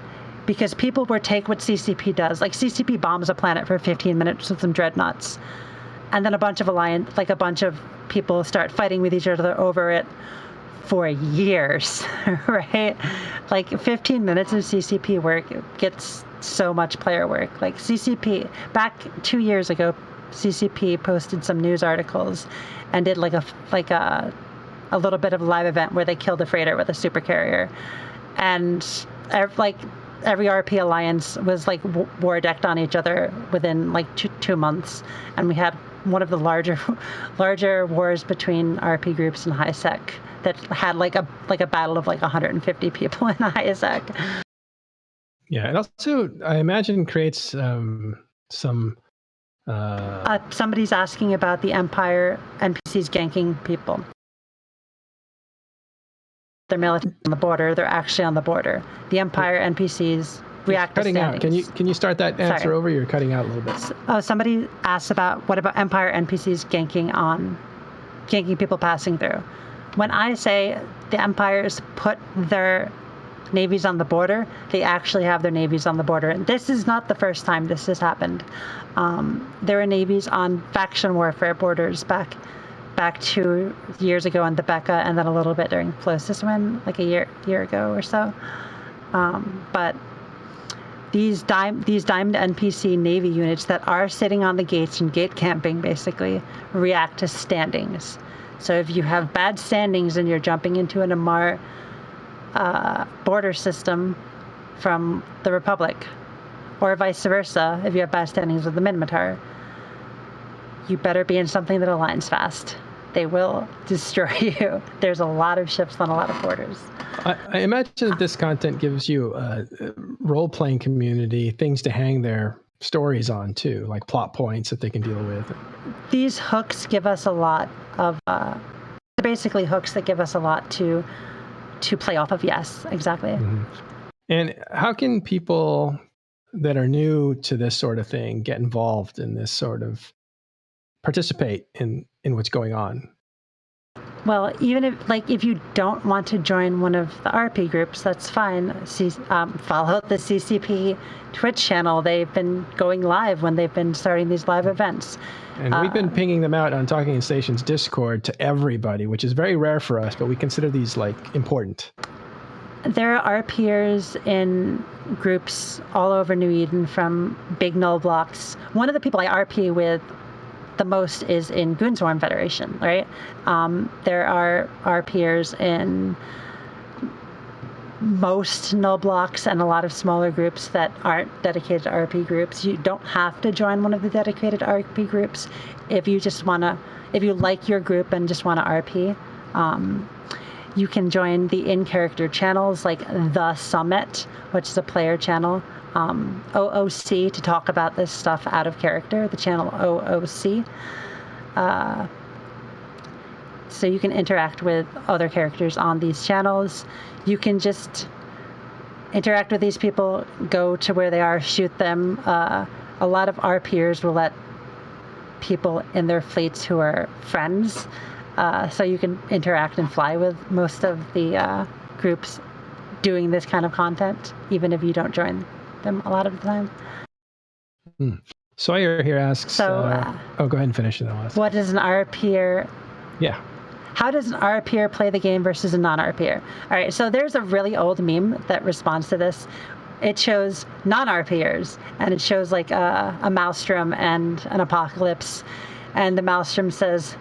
Because people will take what CCP does. Like, CCP bombs a planet for 15 minutes with some dreadnoughts, and then a bunch of people start fighting with each other over it for years, right? Like, 15 minutes of CCP work gets so much player work. Like, CCP, back 2 years ago, CCP posted some news articles and did like a little bit of a live event where they killed a freighter with a supercarrier, and every RP alliance was like war decked on each other within like two months, and we had one of the larger wars between RP groups and HiSec that had like a battle of like 150 people in HiSec. Yeah, and also I imagine creates some. Somebody's asking about the Empire NPCs ganking people. They're military on the border. They're actually on the border. The Empire NPCs react to standings. Out. Can you start that answer over? You're cutting out a little bit. Oh, somebody asked about what about Empire NPCs ganking people passing through. When I say the Empires put their navies on the border, they actually have their navies on the border. And this is not the first time this has happened. There were navies on faction warfare borders back 2 years ago on the Becca, and then a little bit during Flow System, like a year ago or so. But these dimed NPC Navy units that are sitting on the gates and gate camping basically react to standings. So if you have bad standings and you're jumping into an Amarr border system from the Republic, or vice versa, if you have bad standings with the Minmatar, you better be in something that aligns fast. They will destroy you. There's a lot of ships on a lot of borders. I imagine that this content gives you a role-playing community things to hang their stories on too, like plot points that they can deal with. These hooks give us a lot of, basically hooks that give us a lot to play off of. Yes, exactly. Mm-hmm. And how can people that are new to this sort of thing get involved in this sort of participate in what's going on? Well, even if you don't want to join one of the RP groups, that's fine. Follow the CCP Twitch channel. They've been going live when they've been starting these live events. And we've been pinging them out on Talking Station's Discord to everybody, which is very rare for us, but we consider these like important. There are RPers in groups all over New Eden from big null blocks. One of the people I RP with the most is in Goonswarm Federation, right? There are RPers in most null blocks and a lot of smaller groups that aren't dedicated to RP groups. You don't have to join one of the dedicated RP groups if you just want to, if you like your group and just want to RP. You can join the in-character channels like The Summit, which is a player channel. OOC to talk about this stuff out of character, the channel OOC. So you can interact with other characters on these channels. You can just interact with these people, go to where they are, shoot them. A lot of RPers will let people in their fleets who are friends, so you can interact and fly with most of the groups doing this kind of content, even if you don't join them a lot of the time. Sawyer here asks, go ahead and finish it. What is an RPer? Yeah. How does an RPer play the game versus a non-RPer? All right, so there's a really old meme that responds to this. It shows non-RPers, and it shows like a Maelstrom and an Apocalypse, and the Maelstrom says,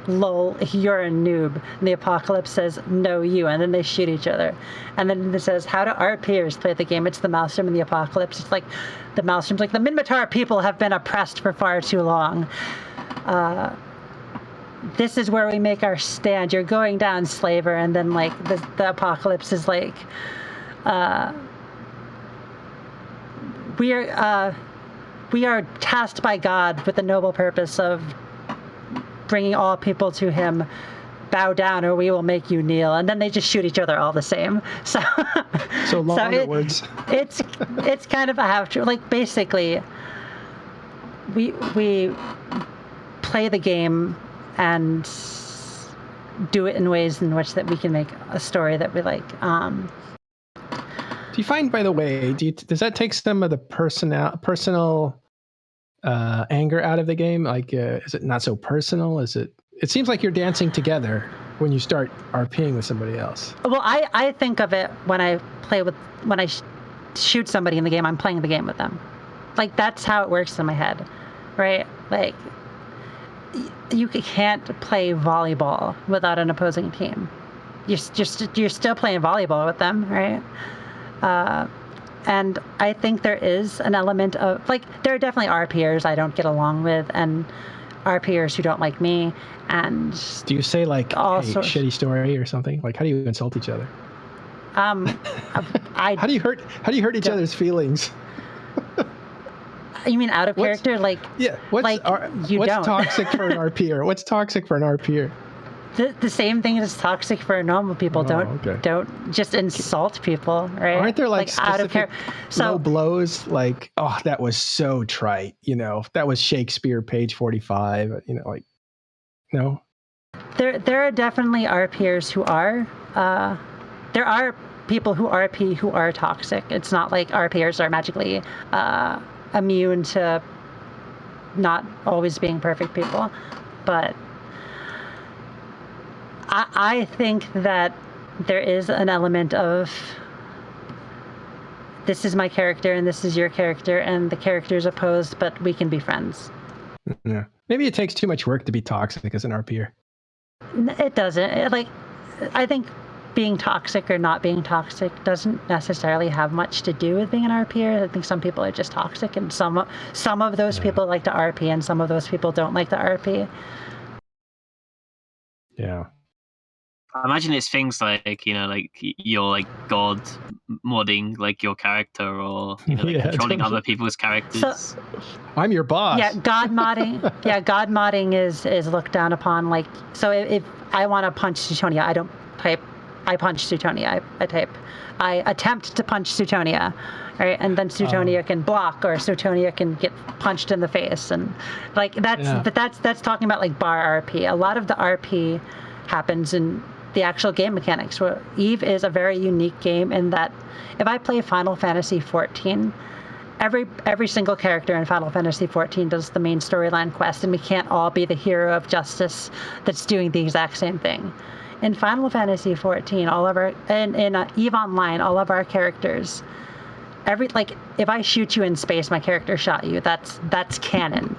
lol, you're a noob. And the Apocalypse says, no, you. And then they shoot each other. And then it says, how do RPers play the game? It's the Maelstrom and the Apocalypse. It's like, the Maelstrom's like, the Minmatar people have been oppressed for far too long. This is where we make our stand. You're going down, slaver. And then, like, the Apocalypse is like, we are tasked by God with the noble purpose of bringing all people to him. Bow down or we will make you kneel. And then they just shoot each other all the same. So long words. It's kind of a half-truth. Like, basically, we play the game and do it in ways in which that we can make a story that we like. Do you find, by the way, does that take some of the personal anger out of the game? Like, is it not so personal? It seems like you're dancing together when you start RPing with somebody else. Well, I think of it when I shoot somebody in the game, I'm playing the game with them. Like, that's how it works in my head, right? Like, you can't play volleyball without an opposing team. You're still playing volleyball with them, right? And I think there is an element of, like, there are definitely RPers I don't get along with, and RPers who don't like me, and do you say like, hey, shitty story or something? Like, how do you insult each other? How do you hurt each other's feelings? You mean out of character? Like, yeah. What's toxic for an RPer? What's toxic for an RPer? The same thing as toxic for normal people. Don't just insult people, right? Aren't there like specific low blows? Like, oh, that was so trite. You know, that was Shakespeare, page 45. You know, like, no. There are definitely RPers who are. There are people who RP who are toxic. It's not like RPers are magically immune to not always being perfect people, but I think that there is an element of, this is my character and this is your character and the character's opposed, but we can be friends. Yeah. Maybe it takes too much work to be toxic as an RPer. It doesn't. I think being toxic or not being toxic doesn't necessarily have much to do with being an RPer. I think some people are just toxic, and some of those people like to RP, and some of those people don't like to RP. Yeah. I imagine it's things like, like you're like God modding like your character, or controlling other people's characters. So, I'm your boss. Yeah, God modding. God modding is looked down upon. Like, so if I want to punch Suetonia, I don't type I punch Suetonia. I type I attempt to punch Suetonia, right? And then Suetonia can block, or Suetonia can get punched in the face, and like that's talking about like bar RP. A lot of the RP happens in the actual game mechanics, where Eve is a very unique game in that if I play Final Fantasy XIV, every single character in Final Fantasy XIV does the main storyline quest, and we can't all be the hero of justice that's doing the exact same thing. In Final Fantasy XIV, all of our in Eve Online, all of our characters, if I shoot you in space, my character shot you. That's canon,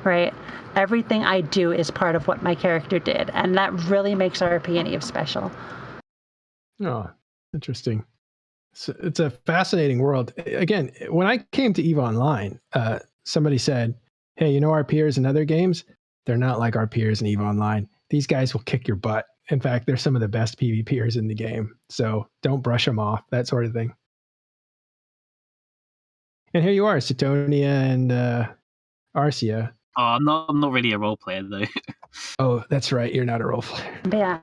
right? Everything I do is part of what my character did, and that really makes RP and Eve special. Oh, interesting. It's a fascinating world. Again, when I came to EVE Online, somebody said, hey, our peers in other games, they're not like our peers in EVE Online. These guys will kick your butt. In fact, they're some of the best PvPers in the game. So don't brush them off, that sort of thing. And here you are, Suetonia and Arsia. Oh, I'm not really a role player though. Oh, that's right. You're not a role player. Yeah.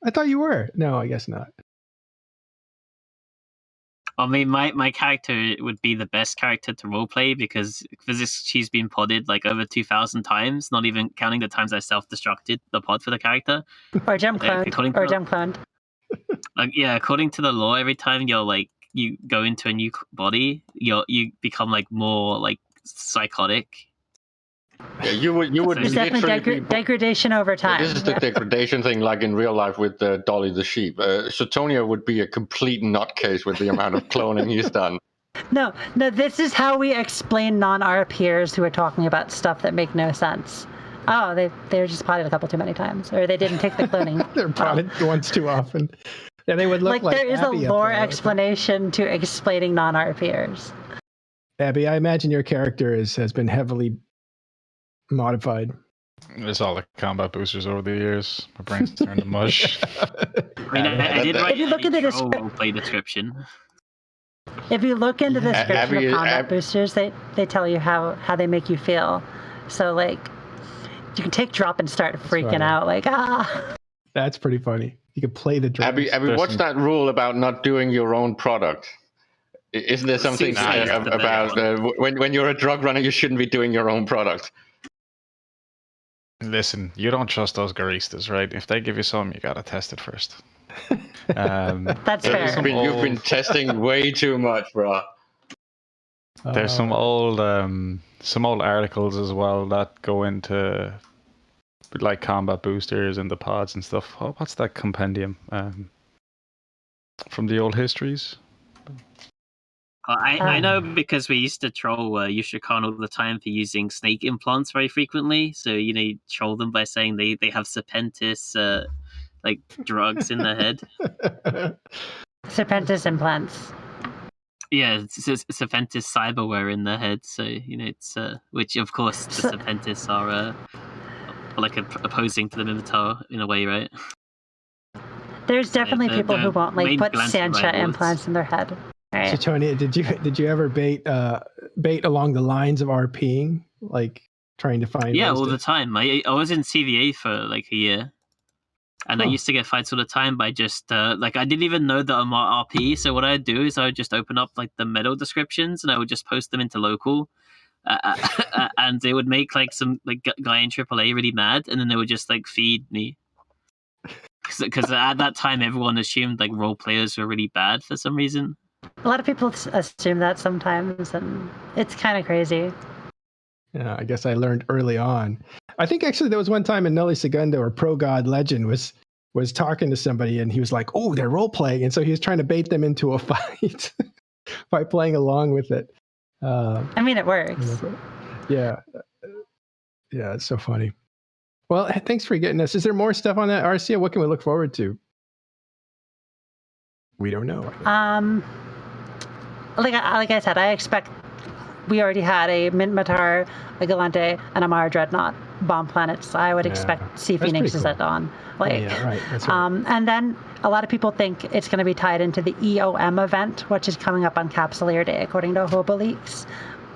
I thought you were. No, I guess not. I mean, my character would be the best character to roleplay because she's been podded like over 2,000 times, not even counting the times I self-destructed the pod for the character. Or gem cloned. According to the lore, every time you go into a new body, you become like more like psychotic. Yeah, you would There's definitely degradation over time. This is the degradation thing, like in real life with Dolly the sheep. Suetonia would be a complete nutcase with the amount of cloning he's done. No, this is how we explain non-RPers who are talking about stuff that make no sense. Oh, they were just potted a couple too many times, or they didn't take the cloning. They're potted once too often. Yeah, they would look like there is Abby a lore explanation to explaining non-RPers. Abby, I imagine your character has been heavily modified. It's all the combat boosters over the years. My brain's turned to mush. I mean, I did write roleplay description. If you look into the description of combat boosters, they tell you how they make you feel. So like, you can take drop and start freaking out like That's pretty funny. You can play the drop. Abby, what's that rule about not doing your own product? Isn't there something about when you're a drug runner, you shouldn't be doing your own product? Listen, you don't trust those baristas, right? If they give you some, you gotta test it first. That's fair. You've been testing way too much, bro. There's some old articles as well that go into like combat boosters and the pods and stuff. Oh, what's that compendium from the old histories? I know because we used to troll Yusha Khan all the time for using snake implants very frequently. So, you troll them by saying they have Serpentis like drugs in their head. Serpentis implants. Yeah, it's Serpentis cyberware in their head. So, it's which of course the Serpentis are like opposing to the Minmatar in a way, right? There's definitely people who won't put Sancha implants in their head. Right. So Tony, did you ever bait along the lines of RPing, like trying to find? Yeah, all the time. I was in CVA for like a year, and I used to get fights all the time by just I didn't even know the Amarr RP. So what I'd do is I would just open up like the medal descriptions and I would just post them into local, and they would make like some like guy in AAA really mad, and then they would just like feed me. Because at that time everyone assumed like role players were really bad for some reason. A lot of people assume that sometimes, and it's kind of crazy. Yeah, I guess I learned early on. I think actually there was one time in Nelly Segundo or Pro God Legend was talking to somebody, and he was like, "Oh, they're role playing," and so he was trying to bait them into a fight by playing along with it. I mean, it works. Yeah, it's so funny. Well, thanks for getting us. Is there more stuff on that, Arsia? What can we look forward to? We don't know. Like I said, I expect we already had a Minmatar, a Gallente, and Amarr dreadnought bomb planets. I would expect Sea Phoenixes cool. at dawn. Like, yeah, right. That's right. And then a lot of people think it's going to be tied into the EOM event, which is coming up on Capsuleer Day, according to Hobo Leaks.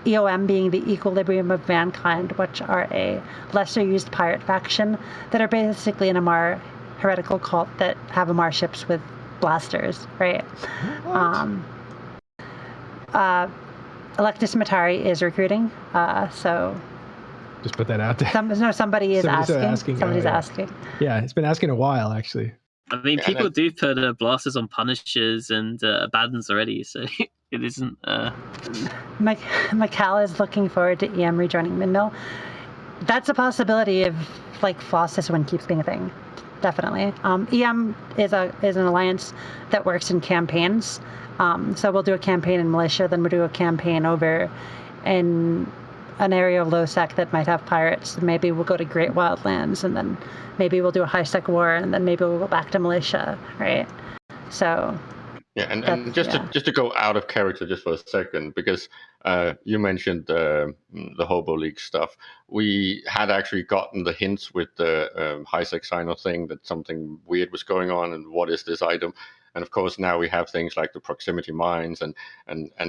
EOM being the Equilibrium of Mankind, which are a lesser-used pirate faction that are basically an Amarr heretical cult that have Amarr ships with blasters, right? Electus Matari is recruiting, so... Just put that out there. Somebody is asking. Somebody's asking. Yeah, it's been asking a while, actually. I mean, people do put blasters on Punishers and Abaddons already, so it isn't... Mikal is looking forward to EM rejoining Minmill. That's a possibility if, like, Floss this one keeps being a thing. Definitely. EM is an alliance that works in campaigns. So we'll do a campaign in Militia, then we'll do a campaign over in an area of low sec that might have pirates. Maybe we'll go to Great Wildlands, and then maybe we'll do a high sec war, and then maybe we'll go back to Militia, right? So... Yeah, and just to go out of character just for a second, because you mentioned the Hobo League stuff. We had actually gotten the hints with the high sec signer thing that something weird was going on, and what is this item? And of course, now we have things like the proximity mines and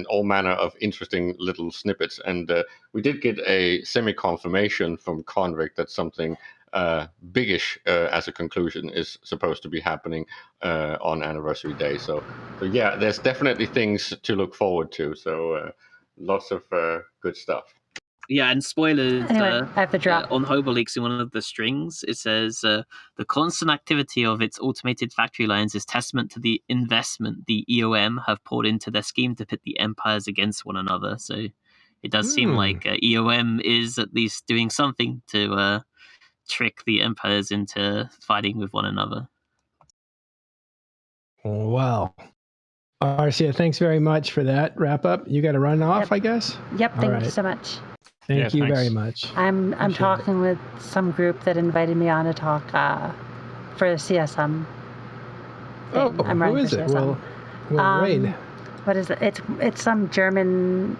all manner of interesting little snippets. And we did get a semi-confirmation from Convict that something biggish as a conclusion is supposed to be happening on Anniversary Day. So yeah, there's definitely things to look forward to. So lots of good stuff. Yeah, and spoilers. Anyway, I have to drop. On Hobo Leaks, in one of the strings, it says the constant activity of its automated factory lines is testament to the investment the EOM have poured into their scheme to pit the empires against one another. So it does seem like EOM is at least doing something to trick the empires into fighting with one another. Wow. Arsia, thanks very much for that wrap up. You got to run off, I guess? Yep, thank you so much. Thank you very much. I'm talking with some group that invited me on to talk for a CSM. Oh, I'm who is it? We'll raid. What is it? It's some German.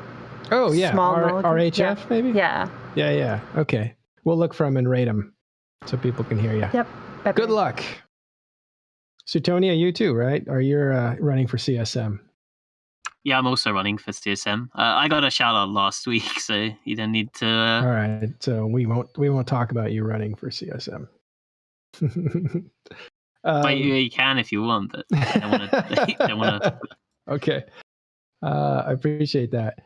Oh yeah, small RHF maybe. Yeah. Yeah. Okay, we'll look for them and raid them so people can hear you. Yep. Bye-bye. Good luck. Sutonia, you too, right? Or you're running for CSM? Yeah, I'm also running for CSM. I got a shout out last week, so you don't need to. All right, so we won't talk about you running for CSM. You can if you want, but I don't want to. Okay, I appreciate that.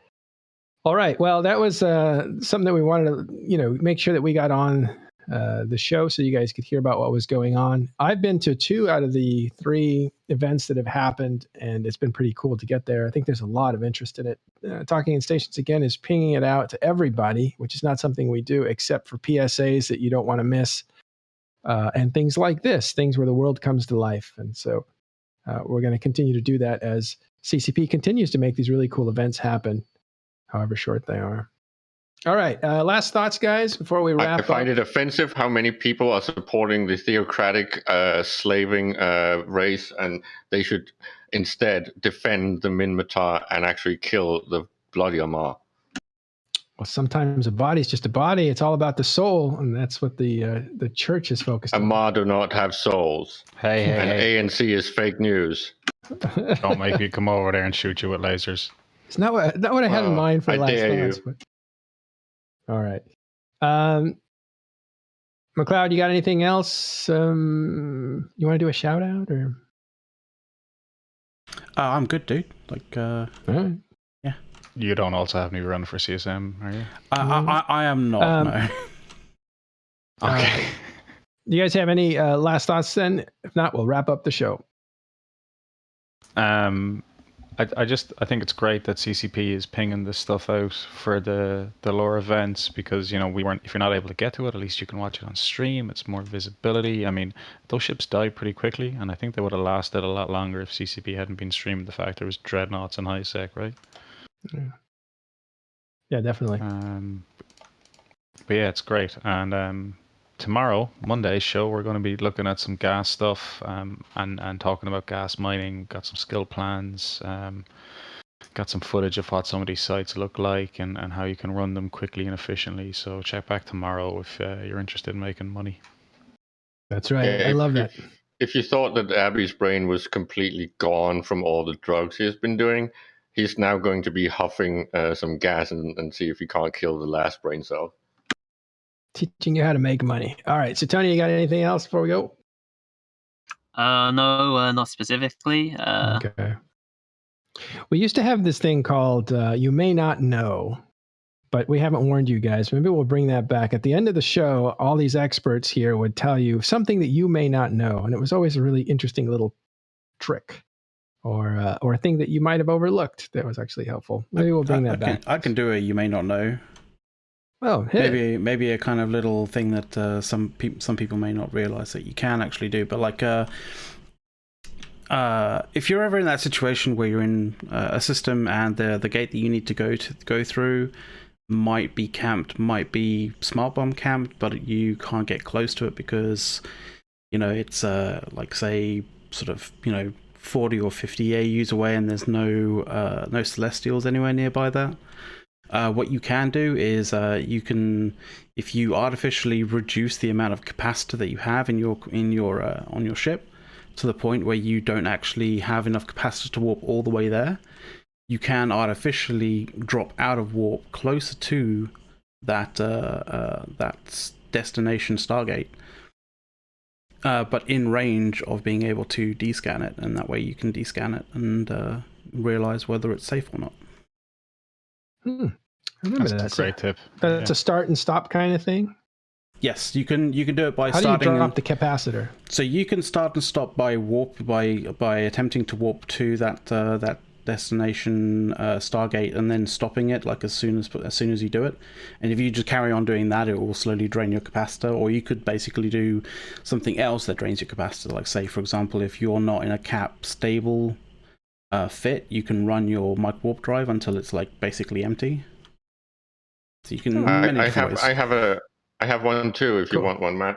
All right, well, that was something that we wanted to, make sure that we got on the show so you guys could hear about what was going on. I've been to 2 out of the 3 events that have happened, and it's been pretty cool to get there. I think there's a lot of interest in it. Talking in Stations, again, is pinging it out to everybody, which is not something we do except for PSAs that you don't want to miss, and things like this, things where the world comes to life. And so we're going to continue to do that as CCP continues to make these really cool events happen, however short they are. All right. Last thoughts, guys, before we wrap up. I find it offensive how many people are supporting the theocratic slaving race, and they should instead defend the Minmatar and actually kill the bloody Amarr. Well, sometimes a body's just a body. It's all about the soul, and that's what the church is focused on. Amarr do not have souls. Hey. ANC is fake news. Don't make me come over there and shoot you with lasers. It's not what I had in mind for last thoughts. But... All right. McLeod, you got anything else? You want to do a shout out or? I'm good, dude. All right. Yeah. You don't also have me run for CSM, are you? I am not. No. Okay. Do you guys have any last thoughts then? If not, we'll wrap up the show. I think it's great that CCP is pinging this stuff out for the lore events, because if you're not able to get to it, at least you can watch it on stream. It's more visibility. I mean, those ships die pretty quickly, and I think they would have lasted a lot longer if CCP hadn't been streaming the fact there was dreadnoughts and high sec, right? Yeah, definitely. But yeah, it's great, and tomorrow, Monday's show, we're going to be looking at some gas stuff and talking about gas mining. Got some skill plans. Got some footage of what some of these sites look like and how you can run them quickly and efficiently. So check back tomorrow if you're interested in making money. That's right. Yeah, I love that. If you thought that Abby's brain was completely gone from all the drugs he's been doing, he's now going to be huffing some gas and see if he can't kill the last brain cell. Teaching you how to make money. All right. So, Tony, you got anything else before we go? No, not specifically. Okay. We used to have this thing called You May Not Know, but we haven't warned you guys. Maybe we'll bring that back. At the end of the show, all these experts here would tell you something that you may not know. And it was always a really interesting little trick or a thing that you might have overlooked that was actually helpful. Maybe we'll bring that back. I can do a You May Not Know. Oh, hey. Maybe a kind of little thing that some people may not realize that you can actually do. But like, if you're ever in that situation where you're in a system and the gate that you need to go through might be camped, might be smart bomb camped, but you can't get close to it because it's like, say, sort of 40 or 50 AUs away, and there's no celestials anywhere nearby that. What you can do is you can, if you artificially reduce the amount of capacitor that you have in your on your ship to the point where you don't actually have enough capacitor to warp all the way there, you can artificially drop out of warp closer to that destination Stargate, but in range of being able to descan it, and that way you can descan it and realize whether it's safe or not. I remember That's a great tip. That's a start and stop kind of thing. Yes, you can do it by How starting. do you drop the capacitor? So you can start and stop by attempting to warp to that destination Stargate and then stopping it like as soon as you do it. And if you just carry on doing that, it will slowly drain your capacitor. Or you could basically do something else that drains your capacitor. Like, say, for example, if you're not in a cap stable fit, you can run your mic warp drive until it's like basically empty. So you can. I have one too. If you want one, Matt.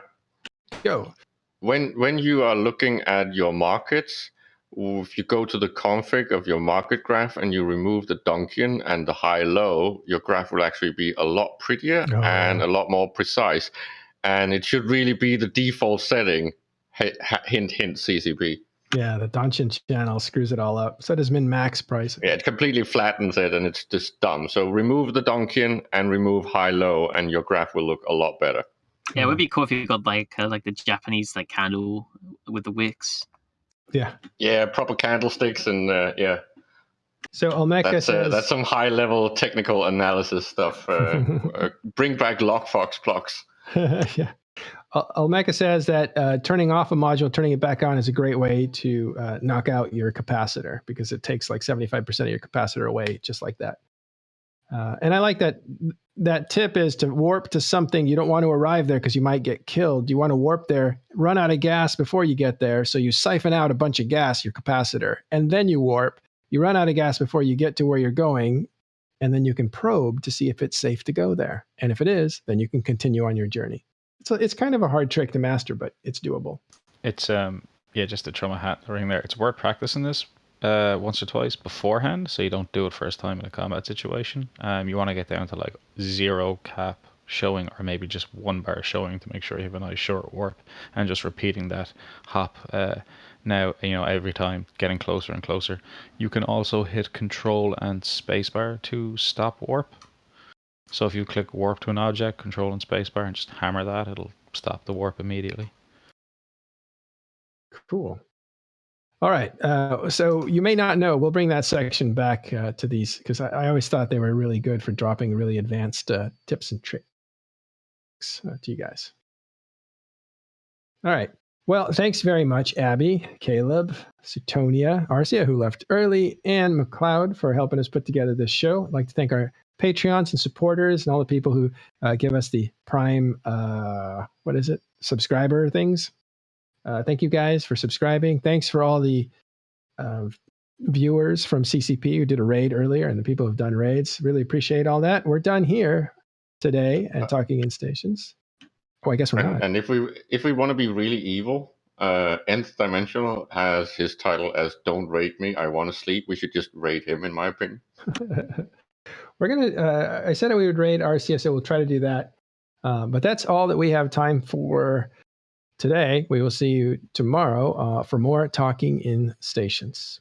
Go. When you are looking at your markets, if you go to the config of your market graph and you remove the Dunkian and the high-low, your graph will actually be a lot prettier and a lot more precise. And it should really be the default setting. Hint, hint, CCP. Yeah, the Dunkian channel screws it all up. So does min-max pricing. Yeah, it completely flattens it, and it's just dumb. So remove the Dunkian and remove high-low, and your graph will look a lot better. Yeah, it would be cool if you got like the Japanese candle with the wicks. Yeah. Yeah, proper candlesticks and yeah. So Olmeca says that's some high-level technical analysis stuff. Bring back Lockfox blocks. Yeah. Olmeca says that turning off a module, turning it back on is a great way to knock out your capacitor because it takes like 75% of your capacitor away, just like that. And I like that tip is to warp to something. You don't want to arrive there because you might get killed. You want to warp there, run out of gas before you get there. So you siphon out a bunch of gas, your capacitor, and then you warp. You run out of gas before you get to where you're going, and then you can probe to see if it's safe to go there. And if it is, then you can continue on your journey. So it's kind of a hard trick to master, but it's doable. It's just to throw my hat in the ring there. It's worth practicing this once or twice beforehand, so you don't do it first time in a combat situation. You want to get down to like 0 cap showing, or maybe just 1 bar showing to make sure you have a nice short warp, and just repeating that hop. Now, every time, getting closer and closer. You can also hit Control and Spacebar to stop warp. So if you click warp to an object, Control and Spacebar, and just hammer that, it'll stop the warp immediately. Cool. All right. So you may not know, we'll bring that section back to these, because I always thought they were really good for dropping really advanced tips and tricks to you guys. All right. Well, thanks very much, Abby, Caleb, Sutonia, Arsia, who left early, and McLeod for helping us put together this show. I'd like to thank our Patreons and supporters and all the people who give us the Prime, subscriber things. Thank you guys for subscribing. Thanks for all the viewers from CCP who did a raid earlier and the people who've done raids. Really appreciate all that. We're done here today at Talking In Stations. Oh, I guess we're not. And if we want to be really evil, Nth Dimensional has his title as "Don't Raid Me, I Want to Sleep." We should just raid him, in my opinion. We're gonna. I said we would raid Arsia, so we'll try to do that. But that's all that we have time for today. We will see you tomorrow for more Talking in Stations.